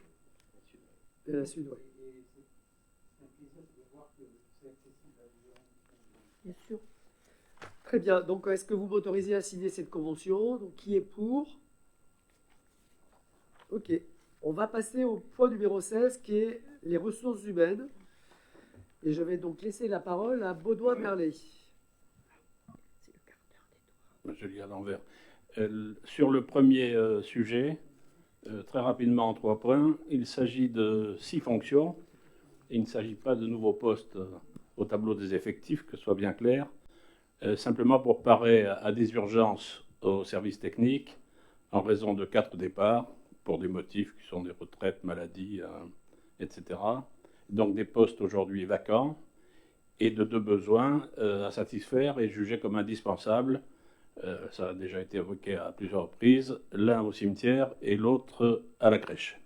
Et la sud, oui. Bien sûr. Très bien. Donc, est-ce que vous m'autorisez à signer cette convention? Donc, qui est pour? Ok. On va passer au point numéro 16, qui est les ressources humaines. Et je vais donc laisser la parole à Baudouin Merlet. Je lis à l'envers. Sur le premier sujet, très rapidement en 3 points, il s'agit de 6 fonctions. Il ne s'agit pas de nouveaux postes au tableau des effectifs, que ce soit bien clair. Simplement pour parer à des urgences au service technique, en raison de 4 départs, pour des motifs qui sont des retraites, maladies, etc. Donc des postes aujourd'hui vacants et de 2 besoins à satisfaire et jugés comme indispensables. Ça a déjà été évoqué à plusieurs reprises, l'un au cimetière et l'autre à la crèche.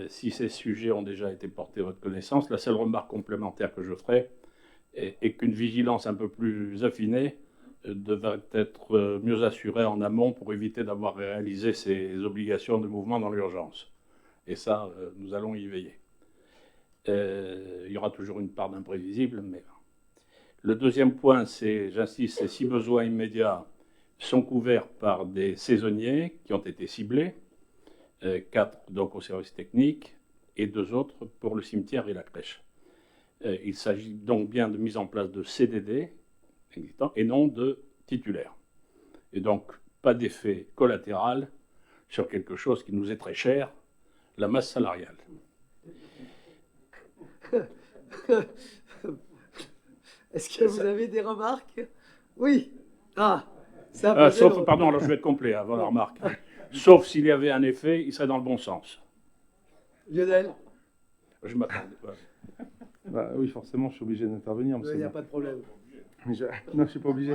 Si ces sujets ont déjà été portés à votre connaissance, la seule remarque complémentaire que je ferai est qu'une vigilance un peu plus affinée devrait être mieux assurée en amont pour éviter d'avoir réalisé ces obligations de mouvement dans l'urgence. Et ça, nous allons y veiller. Il y aura toujours une part d'imprévisible, mais... Le deuxième point, j'insiste, c'est si besoins immédiats sont couverts par des saisonniers qui ont été ciblés, 4 donc au service technique et 2 autres pour le cimetière et la crèche. Il s'agit donc bien de mise en place de CDD existants et non de titulaires. Et donc pas d'effet collatéral sur quelque chose qui nous est très cher, la masse salariale. Est-ce que vous avez des remarques? Oui. Ah, ça Sauf, pardon, alors je vais être complet avant la remarque. Sauf s'il y avait un effet, il serait dans le bon sens. Lionel, Je m'attendais. Bah, oui, forcément, je suis obligé d'intervenir. il n'y a pas de problème. Non, je suis pas obligé.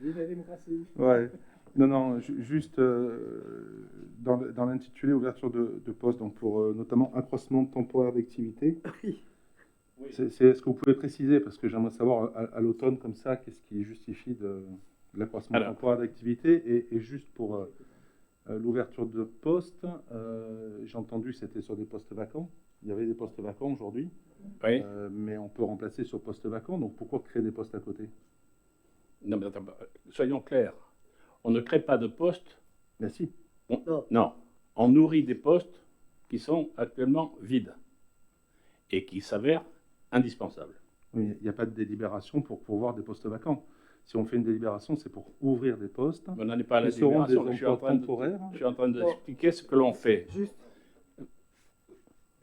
Vive la démocratie. Ouais. Non, juste dans l'intitulé ouverture de poste, donc pour notamment accroissement temporaire d'activité. Oui. Est-ce que vous pouvez préciser, parce que j'aimerais savoir à l'automne comme ça, qu'est-ce qui justifie de l'accroissement temporaire d'activité et juste pour l'ouverture de poste, j'ai entendu que c'était sur des postes vacants. Il y avait des postes vacants aujourd'hui. Oui. Mais on peut remplacer sur poste vacant, donc pourquoi créer des postes à côté? Non, mais attends, soyons clairs. On ne crée pas de postes. Ben si. Non. On nourrit des postes qui sont actuellement vides et qui s'avèrent indispensables. Oui, il n'y a pas de délibération pour pourvoir des postes vacants. Si on fait une délibération, c'est pour ouvrir des postes. Mais on n'en est pas à la Qui seront des délibération. emplois temporaires. Je suis en train d'expliquer ce que l'on fait.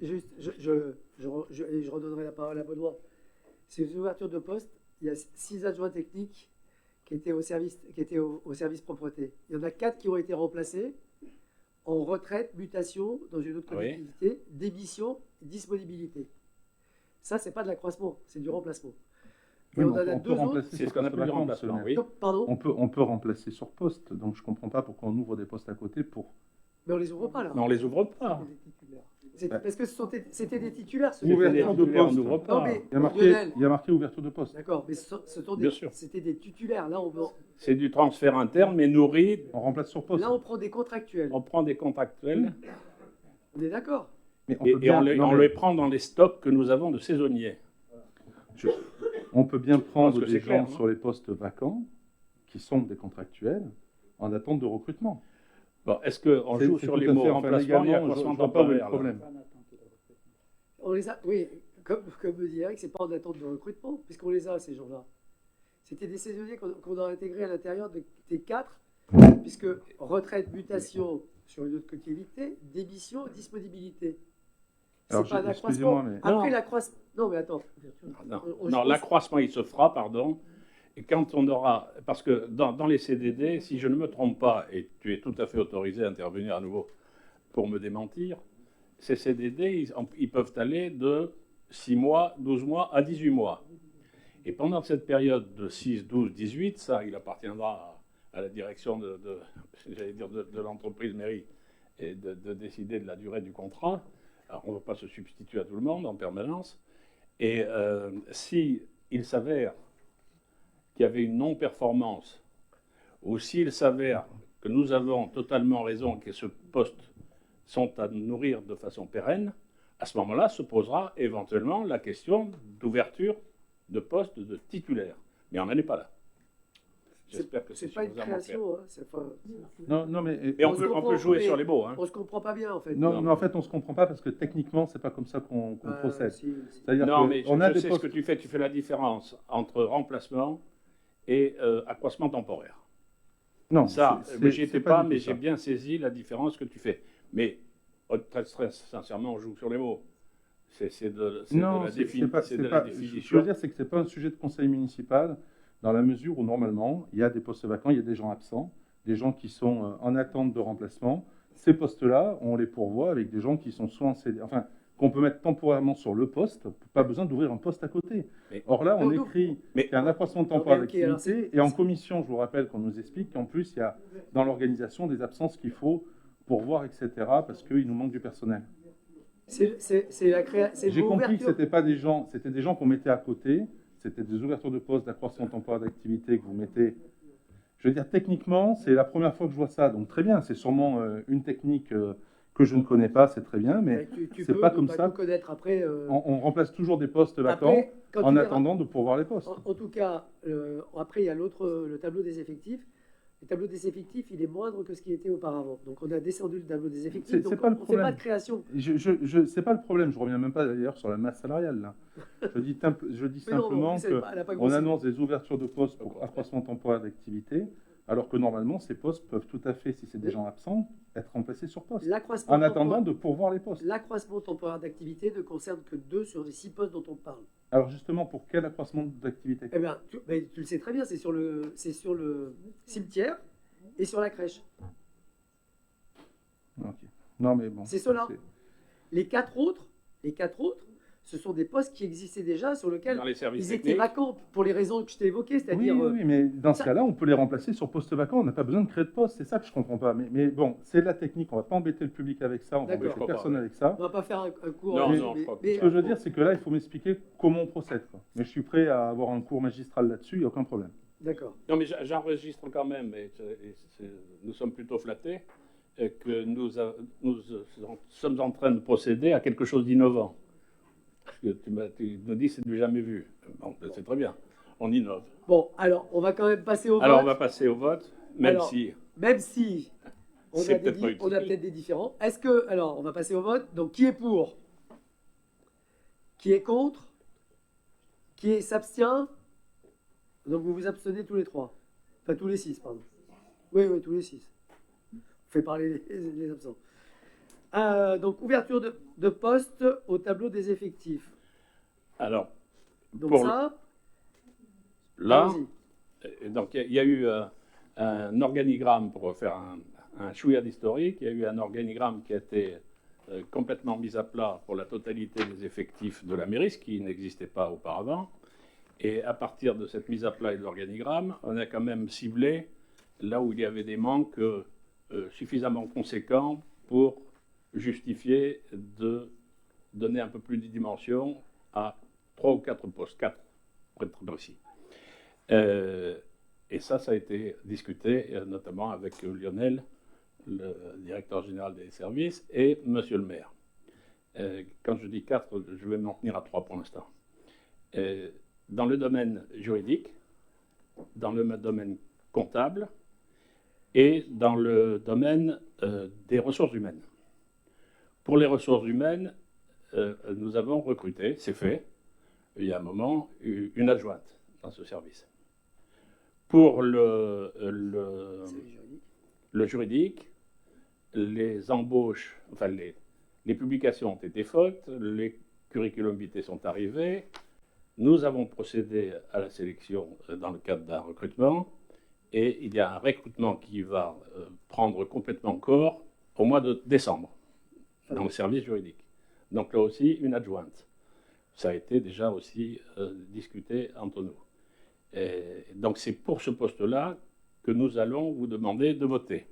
Je redonnerai la parole à Benoît. C'est une ouverture de poste. Il y a 6 adjoints techniques qui étaient au service propreté. Il y en a 4 qui ont été remplacés en retraite, mutation dans une autre collectivité, démission, disponibilité. Ça, c'est pas de l'accroissement, c'est du remplacement. Et Oui, on en mais a on peut 2 autres. remplacer C'est ce sur qu'on poste appelle du vacant, remplacement, monsieur le oui. maire. Pardon, On peut remplacer sur poste, donc je ne comprends pas pourquoi on ouvre des postes à côté pour... mais on les ouvre pas là. Mais on les ouvre pas. Parce que c'était des titulaires. C'était des Ouverture de titulaires, on poste. n'ouvre Non, pas. mais Il y a marqué ouverture de poste. d'accord, mais Bien sûr. c'était des titulaires. Là, C'est du transfert interne, mais nourri. On remplace sur poste. on prend des contractuels. On prend des contractuels On est d'accord. Mais on et, peut et bien, on non, mais les prend dans les stocks que nous avons de saisonniers. on peut bien prendre que des c'est clair, gens hein. sur les postes vacants, qui sont des contractuels, en attente de recrutement. Bon, est-ce qu'on joue C'est sur tout les à mots fait, enfin, remplacement et légalement, accroissement je vois pas où est le temporaire, là. problème. On les a, oui, comme me dit Eric, c'est pas en attente de recrutement, puisqu'on les a, ces gens-là. C'était des saisonniers qu'on a intégrés à l'intérieur des 4, puisque retraite, mutation sur une autre collectivité, démission, disponibilité. C'est Alors, pas un excusez-moi, accroissement. mais... Après l'accroissement. Non, mais attends. Non, l'accroissement, il se fera, pardon. Et quand on aura... Parce que dans les CDD, si je ne me trompe pas, et tu es tout à fait autorisé à intervenir à nouveau pour me démentir, ces CDD, ils peuvent aller de 6 mois, 12 mois à 18 mois. Et pendant cette période de 6, 12, 18, ça, il appartiendra à la direction de l'entreprise mairie et de décider de la durée du contrat. Alors, on ne va pas se substituer à tout le monde en permanence. Et si il s'avère qu'il y avait une non-performance, ou s'il s'avère que nous avons totalement raison, que ce poste sont à nourrir de façon pérenne, à ce moment-là se posera éventuellement la question d'ouverture de poste de titulaire. Mais on n'en est pas là. J'espère que C'est c'est pas une suffisamment clair. création. Hein, c'est pas... Non, mais... Mais on On se peut comprend, jouer mais- sur les mots. Hein. On se comprend pas bien, en fait. Non, mais en fait, on ne se comprend pas parce que techniquement, c'est pas comme ça qu'on procède. C'est-à-dire Non, mais qu'on a je des sais postes... ce que tu fais. Tu fais la différence entre remplacement et accroissement temporaire. Non, Ça, c'est- j'y c'est étais pas, du mais tout ça. j'ai bien saisi la différence que tu fais. Mais très sincèrement, on joue sur les mots. C'est de Non, la c'est pas... c'est de la Ce que je veux définition. dire, c'est que c'est pas un sujet de conseil municipal, dans la mesure où, normalement, il y a des postes vacants, il y a des gens absents, des gens qui sont en attente de remplacement. Ces postes-là, on les pourvoit avec des gens qui sont soit en CD... Enfin, qu'on peut mettre temporairement sur le poste, pas besoin d'ouvrir un poste à côté. Mais- Or là, on Donc, écrit mais- qu'il y a un accroissement temporaire Non, mais ok, alors d'activité, et en commission, je vous rappelle qu'on nous explique qu'en plus, il y a dans l'organisation des absences qu'il faut pourvoir, etc., parce qu'il nous manque du personnel. C'est la création. J'ai compris que c'était pas des gens, c'était des gens qu'on mettait à côté, c'était des ouvertures de postes, d'accroissement temporaire d'activité que vous mettez. Je veux dire, techniquement, c'est la première fois que je vois ça, donc très bien, c'est sûrement une technique que je ne connais pas, c'est très bien, mais tu c'est peux pas ne comme ça. tout connaître après. On remplace toujours des postes vacants Après, quand en tu verras- attendant de pourvoir les postes. En tout cas, après, il y a le tableau des effectifs. Le tableau des effectifs, il est moindre que ce qui était auparavant. Donc, on a descendu le tableau des effectifs. C'est Donc, pas le on ne fait problème. pas de création. C'est pas le problème, je reviens même pas d'ailleurs sur la masse salariale là. Je dis Mais non, simplement en plus, elle a pas qu'on grossi. annonce des ouvertures de postes pour accroissement temporaire d'activité, alors que normalement ces postes peuvent tout à fait, si c'est des gens absents, être remplacés sur poste. L'accroissement En attendant temporaire- de pourvoir les postes. L'accroissement temporaire d'activité ne concerne que 2 sur les 6 postes dont on parle. Alors justement, pour quel accroissement d'activité? Eh bien, tu le sais très bien, c'est sur le cimetière et sur la crèche. Ok. Non mais bon. C'est cela. Les 4 autres, ce sont des postes qui existaient déjà, sur lesquels Dans les services ils étaient techniques. vacants pour les raisons que je t'ai évoquées, Oui, c'est-à-dire oui, mais dans ce ça- cas-là, on peut les remplacer sur poste vacant. On n'a pas besoin de créer de poste. C'est ça que je comprends pas. Mais bon, c'est de la technique. On va pas embêter le public avec ça. On va D'accord. embêter personne avec ça. on va pas faire un cours. Non, mais- non, je crois que- mais- Ce que je veux dire, c'est que là, il faut m'expliquer comment on procède, quoi. Mais je suis prêt à avoir un cours magistral là-dessus. Il n'y a aucun problème. D'accord. Non, mais j'enregistre quand même, nous sommes plutôt flattés, que nous sommes en train de procéder à quelque chose d'innovant. Parce que tu nous dis c'est du jamais vu. Bon, ben, c'est très bien. On innove. Bon, alors, on va quand même passer au Alors, on vote. va passer au vote, même Alors, si Même si on c'est a, peut-être pas utile. on a peut-être des différents. Est-ce que, alors, on va passer au vote. Donc, qui est pour? Qui est contre? Qui s'abstient? Donc, vous vous abstenez tous les 3. Enfin, tous les 6, pardon. Oui, oui, tous les 6. On fait parler les absents. Donc, ouverture de poste au tableau des effectifs. Alors, Donc, pour ça, là, allons-y. donc il y a eu un organigramme pour faire un chouïa d'historique. Il y a eu un organigramme qui a été complètement mis à plat pour la totalité des effectifs de la mairie, ce qui n'existait pas auparavant. Et à partir de cette mise à plat et de l'organigramme, on a quand même ciblé là où il y avait des manques suffisamment conséquents pour justifier de donner un peu plus de dimension à 3 ou 4 postes, 4 pour être précis. Et ça a été discuté notamment avec Lionel, le directeur général des services, et monsieur le maire. Quand je dis 4, je vais m'en tenir à 3 pour l'instant. Dans le domaine juridique, dans le domaine comptable et dans le domaine des ressources humaines. Pour les ressources humaines, nous avons recruté, c'est fait, il y a un moment, une adjointe dans ce service. Pour le juridique, les embauches, enfin les publications ont été faites, les curriculum vitae sont arrivés. Nous avons procédé à la sélection dans le cadre d'un recrutement et il y a un recrutement qui va prendre complètement corps au mois de décembre dans le service juridique. Donc là aussi, une adjointe. Ça a été déjà aussi discuté entre nous. Et donc c'est pour ce poste-là que nous allons vous demander de voter.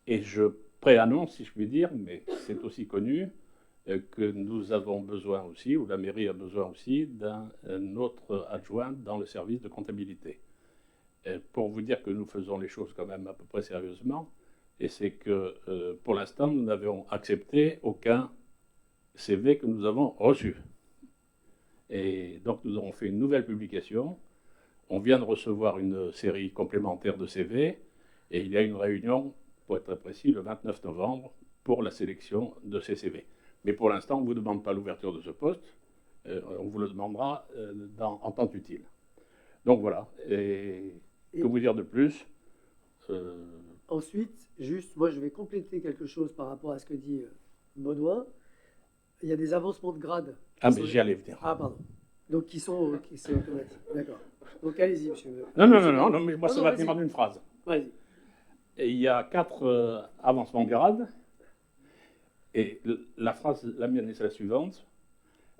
Et je préannonce, si je puis dire, mais c'est aussi connu, que nous avons besoin aussi, ou la mairie a besoin aussi, d'un autre adjoint dans le service de comptabilité. Et pour vous dire que nous faisons les choses quand même à peu près sérieusement, et c'est que pour l'instant, nous n'avons accepté aucun CV que nous avons reçu. Et donc nous avons fait une nouvelle publication. On vient de recevoir une série complémentaire de CV, et il y a une réunion, pour être très précis, le 29 novembre, pour la sélection de ces CV. Mais pour l'instant, on ne vous demande pas l'ouverture de ce poste, on vous le demandera en temps utile. Donc voilà, et que vous dire de plus Ensuite, juste, moi je vais compléter quelque chose par rapport à ce que dit Baudouin. Il y a des avancements de grade. Ah, mais j'y allais venir. Ah, pardon. Donc qui sont automatiques. D'accord. Donc allez-y, monsieur. Non, mais moi ça va tenir en une phrase. Vas-y. Et il y a 4 avancements de grade. Et la phrase, la mienne, c'est la suivante.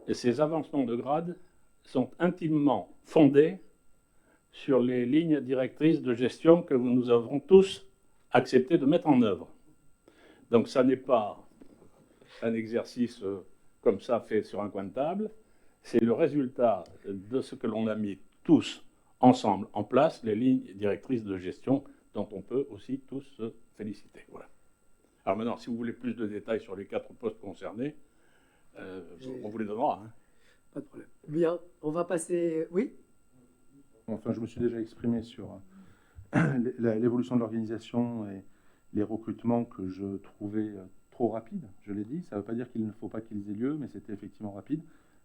Et ces avancements de grade sont intimement fondés sur les lignes directrices de gestion que nous avons tous accepté de mettre en œuvre. Donc ça n'est pas un exercice comme ça fait sur un coin de table, c'est le résultat de ce que l'on a mis tous ensemble en place, les lignes directrices de gestion dont on peut aussi tous se féliciter. Voilà. Alors maintenant, si vous voulez plus de détails sur les 4 postes concernés, on vous les donnera. Hein. Pas de problème. Bien, on va passer... Oui. Enfin, je me suis déjà exprimé sur l'évolution de l'organisation et les recrutements que je trouvais trop rapides, je l'ai dit. Ça ne veut pas dire qu'il ne faut pas qu'ils aient lieu, mais c'était effectivement rapide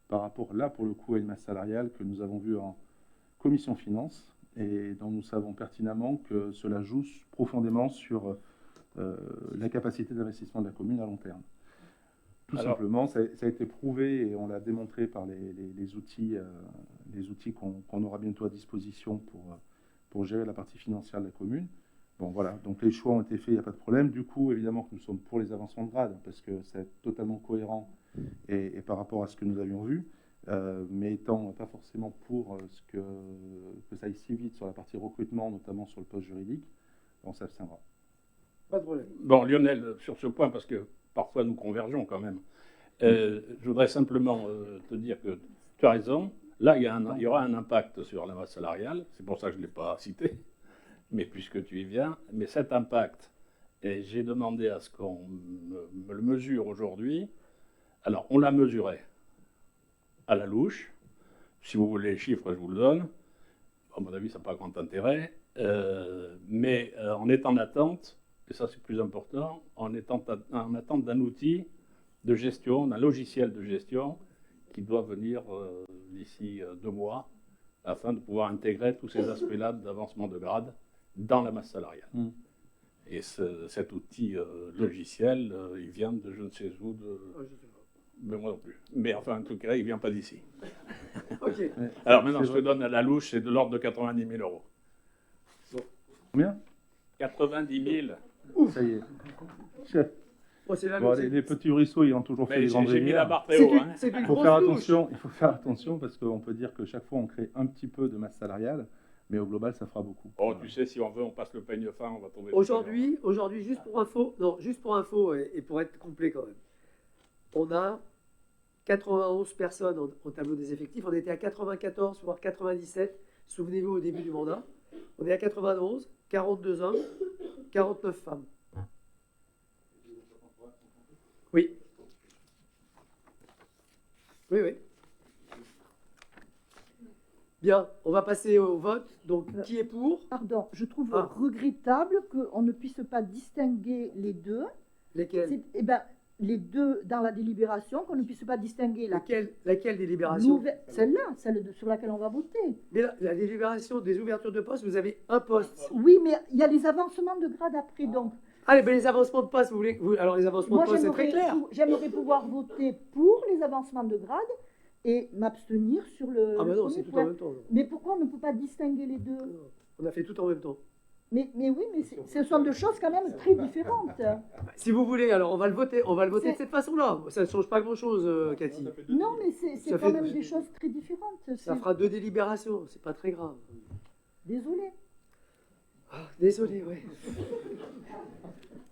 par rapport, là, pour le coup, à une masse salariale que nous avons vue en commission finance et dont nous savons pertinemment que cela joue profondément sur la capacité d'investissement de la commune à long terme. Tout simplement, ça a été prouvé et on l'a démontré par les outils qu'on aura bientôt à disposition pour gérer la partie financière de la commune. Bon, voilà, donc les choix ont été faits, il n'y a pas de problème. Du coup, évidemment que nous sommes pour les avancements de grade, parce que c'est totalement cohérent et par rapport à ce que nous avions vu, mais étant pas forcément pour que ça aille si vite sur la partie recrutement, notamment sur le poste juridique, on s'abstiendra. Pas de problème. Bon, Lionel, sur ce point, parce que parfois nous convergeons quand même, je voudrais simplement te dire que tu as raison. Là, il y aura un impact sur la masse salariale, c'est pour ça que je ne l'ai pas cité, mais puisque tu y viens. Mais cet impact, et j'ai demandé à ce qu'on me le mesure aujourd'hui. Alors, on l'a mesuré. à la louche. Si vous voulez les chiffres, je vous le donne. À mon avis, ça n'a pas grand intérêt. Mais on est en attente, et ça c'est plus important, en attente d'un outil de gestion, d'un logiciel de gestion qui doit venir d'ici 2 mois afin de pouvoir intégrer tous ces aspects-là d'avancement de grade dans la masse salariale. Et cet outil logiciel, il vient de je ne sais où, mais moi non plus. Mais enfin, en tout cas, il ne vient pas d'ici. Ok. Alors maintenant, je te donne à la louche, c'est de l'ordre de 90 000 euros. Combien? 90 000. Ça y est. Chef. Bon, c'est la Bon, louche. les petits ruisseaux ayant toujours fait Mais des grandes j'ai mis la rivières, barre très C'est haut. une, Hein. c'est une il faut grosse faire louche. attention. Il faut faire attention parce qu'on peut dire que chaque fois on crée un petit peu de masse salariale, mais au global ça fera beaucoup. Oh, tu sais, si on veut, on passe le peigne fin, on va tomber. Aujourd'hui, juste pour info et pour être complet quand même, on a 91 personnes au tableau des effectifs. On était à 94, voire 97. Souvenez-vous au début du mandat. On est à 91, 42 hommes, 49 femmes. Oui. Oui, oui. Bien, on va passer au vote. Donc, qui est pour? Pardon, je trouve Ah. regrettable qu'on ne puisse pas distinguer les deux. Lesquels? Eh ben, les deux dans la délibération, qu'on ne puisse pas distinguer Laquelle délibération? celle-là, sur laquelle on va voter. Mais la délibération des ouvertures de poste, vous avez un poste. Oui, mais il y a les avancements de grade après, donc. Allez, ben les avancements de poste, alors les avancements Moi, de poste, c'est très clair. j'aimerais pouvoir voter pour les avancements de grade et m'abstenir sur le. Ah, ben non, premier c'est tout point. en même temps. Mais pourquoi on ne peut pas distinguer les deux? Non, on a fait tout en même temps. Mais oui, mais ce sont deux choses quand même très différentes. Si vous voulez, alors on va le voter de C'est- cette façon-là. Ça ne change pas grand-chose, Cathy. Non, mais c'est Ça quand fait- même des choses très différentes. Ça C'est- fera 2 délibérations, c'est pas très grave. Désolé. Ah, désolé, ouais.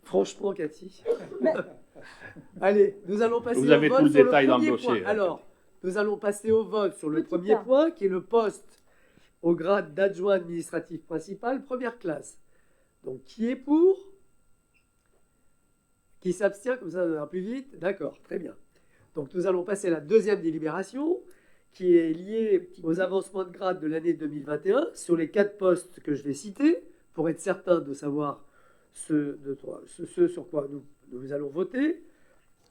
Franchement, Cathy. Mais- Allez, nous allons passer Vous au avez vote tout le sur détail dans le premier dossier, point. hein, Alors, nous allons passer au vote sur le Petit premier A. point, qui est le poste au grade d'adjoint administratif principal, première classe. Donc, qui est pour? Qui s'abstient, comme ça on ira plus vite? D'accord, très bien. Donc, nous allons passer à la deuxième délibération, qui est liée aux avancements de grade de l'année 2021 sur les 4 postes que je vais citer, pour être certain de savoir ce sur quoi nous allons voter.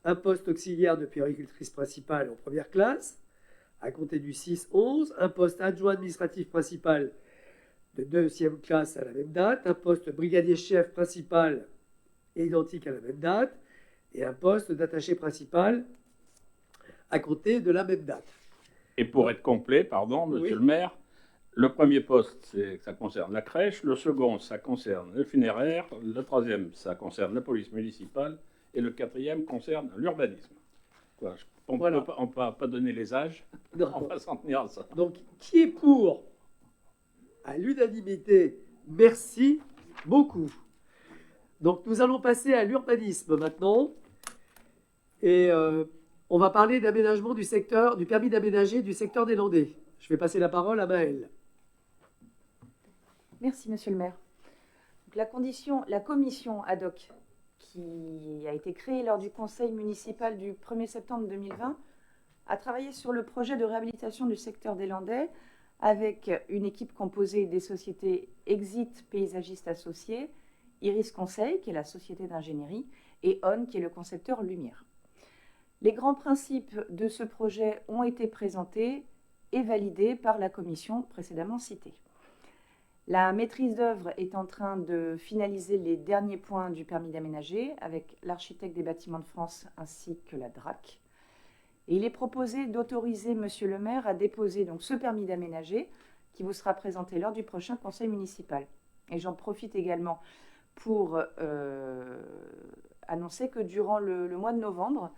Un poste auxiliaire de puéricultrice principale en première classe, à compter du 6-11. Un poste adjoint administratif principal de deuxième classe à la même date. Un poste brigadier chef principal identique à la même date. Et un poste d'attaché principal à compter de la même date. Et pour être complet, pardon, monsieur Oui. le maire, le premier poste, ça concerne la crèche. Le second, ça concerne le funéraire. Le troisième, ça concerne la police municipale. Et le quatrième concerne l'urbanisme. Voilà, on ne Voilà. peut pas donner les âges. Non. On va s'en tenir à ça. Donc, qui est pour? À l'unanimité, merci beaucoup. Donc, nous allons passer à l'urbanisme maintenant. Et on va parler d'aménagement du secteur, du permis d'aménager du secteur des Landais. Je vais passer la parole à Maëlle. Merci, Monsieur le maire. Donc, la commission ad hoc qui a été créée lors du conseil municipal du 1er septembre 2020 a travaillé sur le projet de réhabilitation du secteur des Landais avec une équipe composée des sociétés Exit Paysagistes Associés, Iris Conseil, qui est la société d'ingénierie, et ON, qui est le concepteur Lumière. Les grands principes de ce projet ont été présentés et validés par la commission précédemment citée. La maîtrise d'œuvre est en train de finaliser les derniers points du permis d'aménager avec l'architecte des bâtiments de France ainsi que la DRAC. Et il est proposé d'autoriser Monsieur le maire à déposer donc ce permis d'aménager qui vous sera présenté lors du prochain conseil municipal. Et j'en profite également pour annoncer que durant le mois de novembre,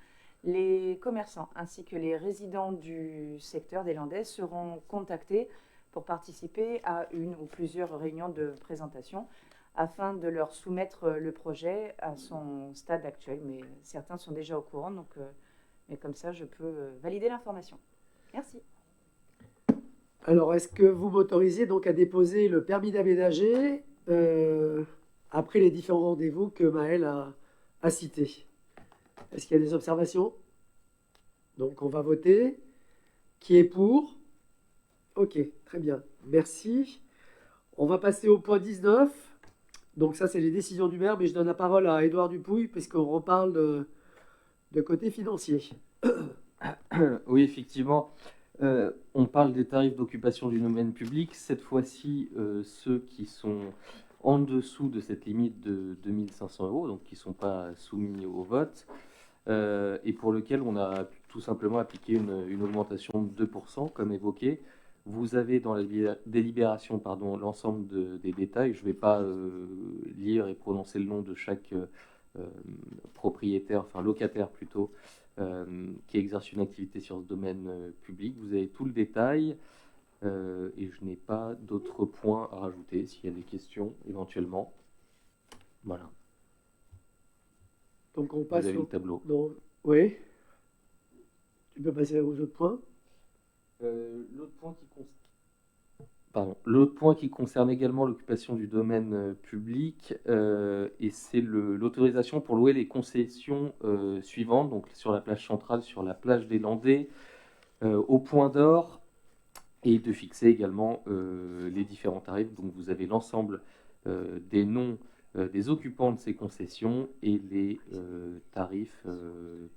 les commerçants ainsi que les résidents du secteur des Landais seront contactés pour participer à une ou plusieurs réunions de présentation afin de leur soumettre le projet à son stade actuel. Mais certains sont déjà au courant, donc mais comme ça, je peux valider l'information. Merci. Alors, est-ce que vous m'autorisez donc à déposer le permis d'aménager après les différents rendez-vous que Maëlle a cités? Est-ce qu'il y a des observations? Donc, on va voter. Qui est pour? Ok, très bien. Merci. On va passer au point 19. Donc ça, c'est les décisions du maire, mais je donne la parole à Édouard Dupouille, puisqu'on reparle de côté financier. Oui, effectivement, on parle des tarifs d'occupation du domaine public. Cette fois-ci, ceux qui sont en dessous de cette limite de 2500 €, donc qui ne sont pas soumis au vote, et pour lequel on a tout simplement appliqué une augmentation de 2%, comme évoqué. Vous avez dans la délibération l'ensemble des détails. Je ne vais pas lire et prononcer le nom de chaque propriétaire, enfin locataire plutôt, qui exerce une activité sur ce domaine public. Vous avez tout le détail et je n'ai pas d'autres points à rajouter s'il y a des questions éventuellement. Voilà, Donc on vous passe avez au... le tableau. Non. Oui. Tu peux passer aux autres points. L'autre point qui concerne également l'occupation du domaine public, et c'est l'autorisation pour louer les concessions suivantes, donc sur la plage centrale, sur la plage des Landais, au Point d'Or, et de fixer également les différents tarifs. Donc vous avez l'ensemble des noms des occupants de ces concessions et les tarifs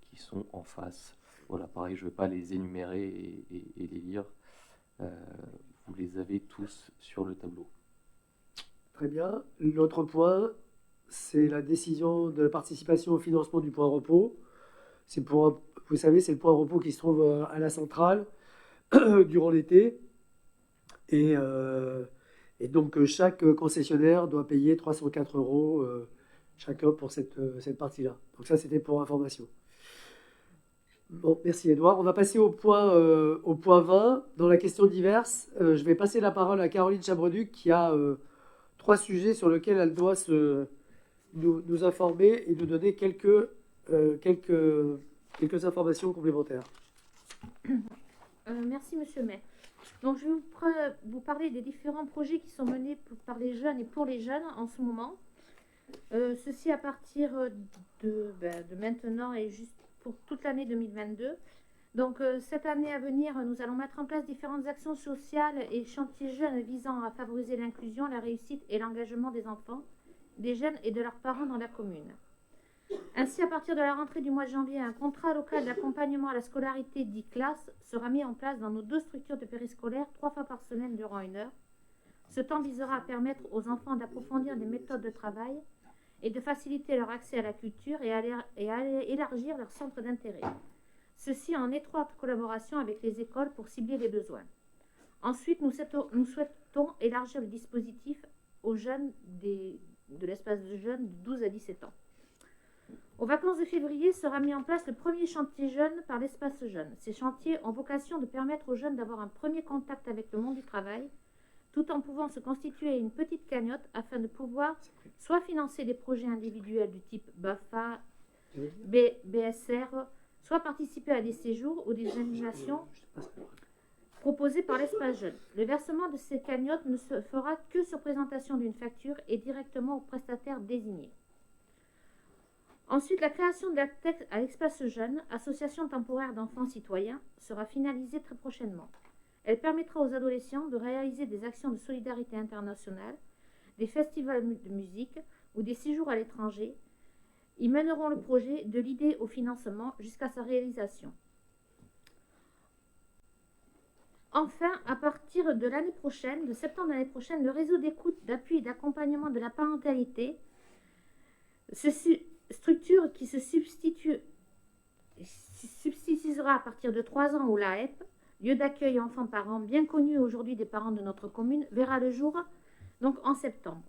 qui sont en face. Voilà, pareil, je ne vais pas les énumérer et les lire. Vous les avez tous sur le tableau. Très bien. L'autre point, c'est la décision de la participation au financement du point repos. Vous savez, c'est le point repos qui se trouve à la centrale durant l'été. Et donc, chaque concessionnaire doit payer 304 € chacun pour cette partie-là. Donc ça, c'était pour information. Bon, merci Edouard. On va passer au point 20. Dans la question diverse, je vais passer la parole à Caroline Chabreduc qui a 3 sujets sur lesquels elle doit nous informer et nous donner quelques informations complémentaires. Merci Monsieur le maire. Donc je vais vous parler des différents projets qui sont menés par les jeunes et pour les jeunes en ce moment. Ceci à partir de maintenant et juste pour toute l'année 2022. Donc cette année à venir, nous allons mettre en place différentes actions sociales et chantiers jeunes visant à favoriser l'inclusion, la réussite et l'engagement des enfants, des jeunes et de leurs parents dans la commune. Ainsi, à partir de la rentrée du mois de janvier, un contrat local d'accompagnement à la scolarité dit classe sera mis en place dans nos 2 structures de périscolaire 3 fois par semaine durant 1 heure. Ce temps visera à permettre aux enfants d'approfondir des méthodes de travail et de faciliter leur accès à la culture et à élargir leur centre d'intérêt. Ceci en étroite collaboration avec les écoles pour cibler les besoins. Ensuite, nous souhaitons élargir le dispositif aux jeunes de l'espace de jeunes de 12 à 17 ans. Aux vacances de février sera mis en place le premier chantier jeune par l'espace jeune. Ces chantiers ont vocation de permettre aux jeunes d'avoir un premier contact avec le monde du travail, tout en pouvant se constituer une petite cagnotte afin de pouvoir soit financer des projets individuels du type BAFA, BSR, soit participer à des séjours ou des animations proposées par l'espace jeune. Le versement de ces cagnottes ne se fera que sur présentation d'une facture et directement au prestataire désigné. Ensuite, la création de la TEC à l'espace jeune, association temporaire d'enfants citoyens, sera finalisée très prochainement. Elle permettra aux adolescents de réaliser des actions de solidarité internationale, des festivals de musique ou des séjours à l'étranger. Ils mèneront le projet de l'idée au financement jusqu'à sa réalisation. Enfin, à partir de l'année prochaine, de septembre de l'année prochaine, le réseau d'écoute, d'appui et d'accompagnement de la parentalité, structure qui se substituera à partir de 3 ans où l'AEP, lieu d'accueil enfants-parents bien connu aujourd'hui des parents de notre commune, verra le jour donc en septembre.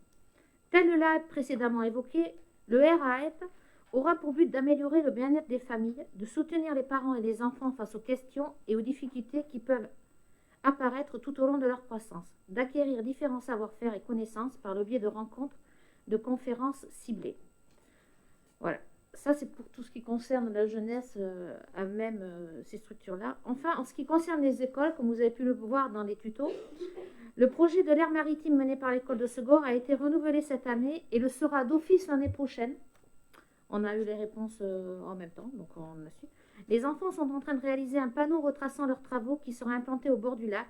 Tel l'AEP précédemment évoqué, le RAEP aura pour but d'améliorer le bien-être des familles, de soutenir les parents et les enfants face aux questions et aux difficultés qui peuvent apparaître tout au long de leur croissance, d'acquérir différents savoir-faire et connaissances par le biais de rencontres, de conférences ciblées. Voilà, ça c'est pour tout ce qui concerne la jeunesse à même ces structures-là. Enfin, en ce qui concerne les écoles, comme vous avez pu le voir dans les tutos, le projet de l'aire maritime mené par l'école de Segor a été renouvelé cette année et le sera d'office l'année prochaine. On a eu les réponses en même temps, donc on a su. Les enfants sont en train de réaliser un panneau retraçant leurs travaux qui sera implanté au bord du lac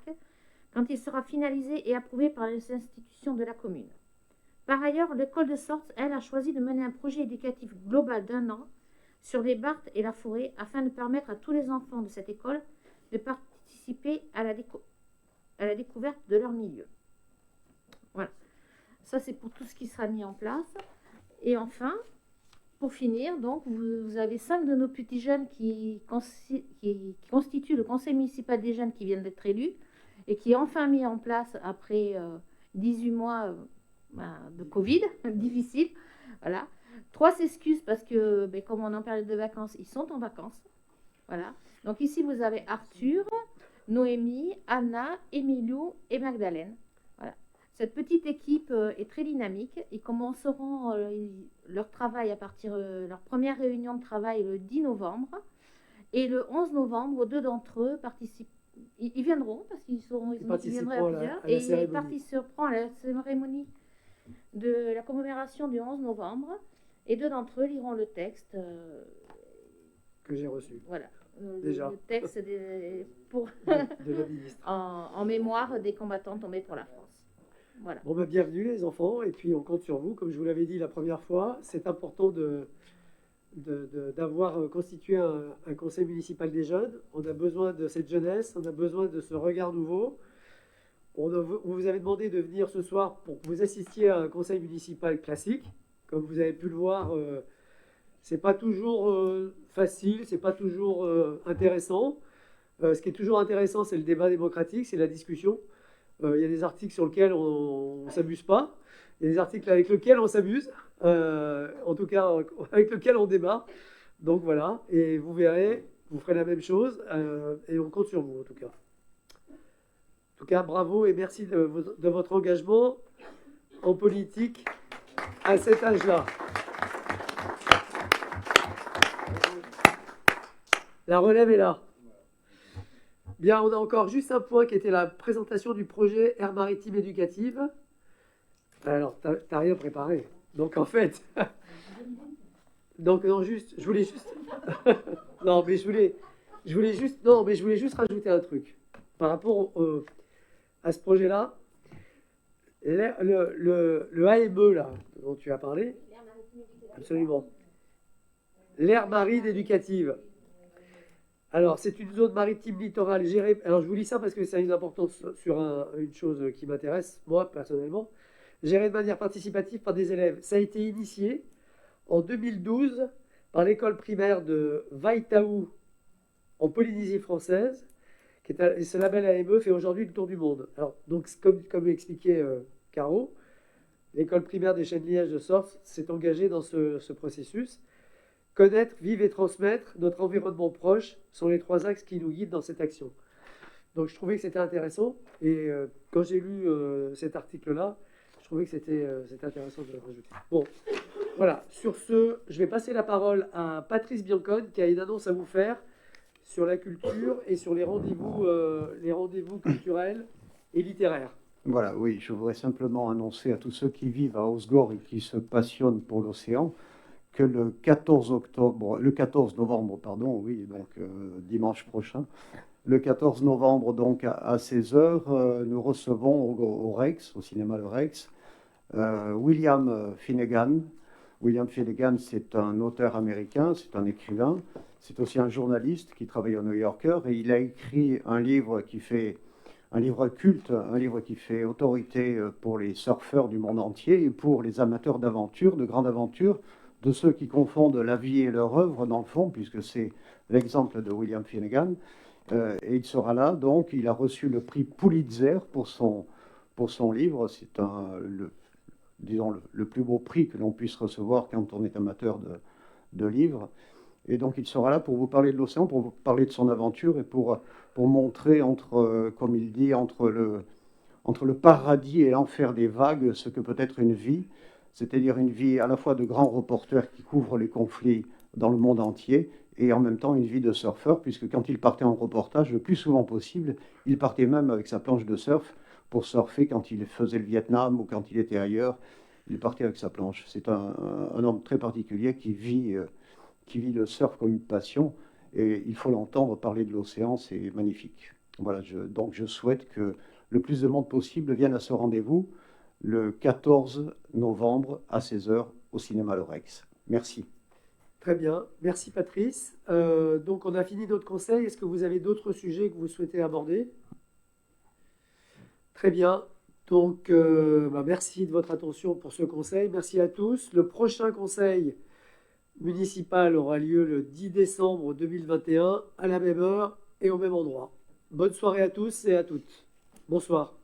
quand il sera finalisé et approuvé par les institutions de la commune. Par ailleurs, l'école de Sorts, elle, a choisi de mener un projet éducatif global d'1 an sur les barthes et la forêt afin de permettre à tous les enfants de cette école de participer à la découverte de leur milieu. Voilà. Ça, c'est pour tout ce qui sera mis en place. Et enfin, pour finir, donc, vous avez 5 de nos petits jeunes qui constituent le conseil municipal des jeunes qui viennent d'être élus et qui est enfin mis en place après 18 mois de Covid, difficile. Voilà. 3 s'excusent parce que, comme on est en période de vacances, ils sont en vacances. Voilà. Donc ici, vous avez Arthur, Noémie, Anna, Emilou et Magdalène. Voilà. Cette petite équipe est très dynamique. Ils commenceront leur travail à partir de leur première réunion de travail le 10 novembre. Et le 11 novembre, 2 d'entre eux participent. Ils viendront parce qu'ils viendraient à plusieurs. Et ils participeront à la cérémonie de la commémoration du 11 novembre. Et 2 d'entre eux liront le texte. Que j'ai reçu. Voilà. Déjà. Le texte pour de la ministre. en mémoire des combattants tombés pour la France. Voilà. Bon, bienvenue les enfants, et puis on compte sur vous. Comme je vous l'avais dit la première fois, c'est important d'avoir constitué un conseil municipal des jeunes. On a besoin de cette jeunesse, on a besoin de ce regard nouveau. On vous avait demandé de venir ce soir pour que vous assistiez à un conseil municipal classique. Comme vous avez pu le voir, c'est pas toujours facile, c'est pas toujours intéressant. Ce qui est toujours intéressant, c'est le débat démocratique, c'est la discussion. Il y a des articles sur lesquels on ne s'amuse pas. Il y a des articles avec lesquels on s'amuse. En tout cas, avec lesquels on débat. Donc voilà, et vous verrez, vous ferez la même chose. Et on compte sur vous, en tout cas. En tout cas, bravo et merci de votre engagement en politique à cet âge-là. La relève est là. Bien, on a encore juste un point qui était la présentation du projet Aire maritime éducative. Alors, t'as rien préparé. Donc, en fait... Donc, non, juste... Je voulais juste... non, mais je voulais juste rajouter un truc. Par rapport à ce projet-là, le AME, là, dont tu as parlé... Absolument. L'aire marine éducative. Alors, c'est une zone maritime littorale gérée. Alors, je vous lis ça parce que ça a une importance sur une chose qui m'intéresse, moi, personnellement. Gérée de manière participative par des élèves. Ça a été initié en 2012 par l'école primaire de Vaitaou, en Polynésie française. Et ce label AME fait aujourd'hui le tour du monde. Alors, donc, comme expliquait Caro, l'école primaire des Chênes-Lièges de Sorts s'est engagée dans ce processus. Connaître, vivre et transmettre notre environnement proche sont les 3 axes qui nous guident dans cette action. Donc je trouvais que c'était intéressant. Et quand j'ai lu cet article-là, je trouvais que c'était intéressant de le rajouter. Bon, voilà. Sur ce, je vais passer la parole à Patrice Biancone qui a une annonce à vous faire sur la culture et sur les rendez-vous culturels et littéraires. Voilà, oui, je voudrais simplement annoncer à tous ceux qui vivent à Osgore et qui se passionnent pour l'océan que le 14 novembre, donc dimanche prochain, le 14 novembre donc à 16h, nous recevons au Rex, au cinéma Le Rex, William Finnegan. William Finnegan, c'est un auteur américain, c'est un écrivain, c'est aussi un journaliste qui travaille au New Yorker et il a écrit un livre un livre culte, un livre qui fait autorité pour les surfeurs du monde entier et pour les amateurs d'aventure, de grande aventure, de ceux qui confondent la vie et leur œuvre, dans le fond, puisque c'est l'exemple de William Finnegan. Et il sera là, donc, il a reçu le prix Pulitzer pour son livre. C'est le plus beau prix que l'on puisse recevoir quand on est amateur de livres. Et donc, il sera là pour vous parler de l'océan, pour vous parler de son aventure et pour montrer, comme il dit, entre le paradis et l'enfer des vagues, ce que peut être une vie. C'est-à-dire une vie à la fois de grand reporter qui couvre les conflits dans le monde entier et en même temps une vie de surfeur, puisque quand il partait en reportage, le plus souvent possible, il partait même avec sa planche de surf pour surfer quand il faisait le Vietnam ou quand il était ailleurs. Il partait avec sa planche. C'est un homme très particulier qui vit le surf comme une passion Et il faut l'entendre parler de l'océan, c'est magnifique. Voilà, donc je souhaite que le plus de monde possible vienne à ce rendez-vous le 14 novembre à 16h au cinéma Le Rex. Merci. Très bien, merci Patrice. Donc on a fini notre conseil. Est-ce que vous avez d'autres sujets que vous souhaitez aborder? Très bien. Donc merci de votre attention pour ce conseil. Merci à tous. Le prochain conseil municipal aura lieu le 10 décembre 2021 à la même heure et au même endroit. Bonne soirée à tous et à toutes. Bonsoir.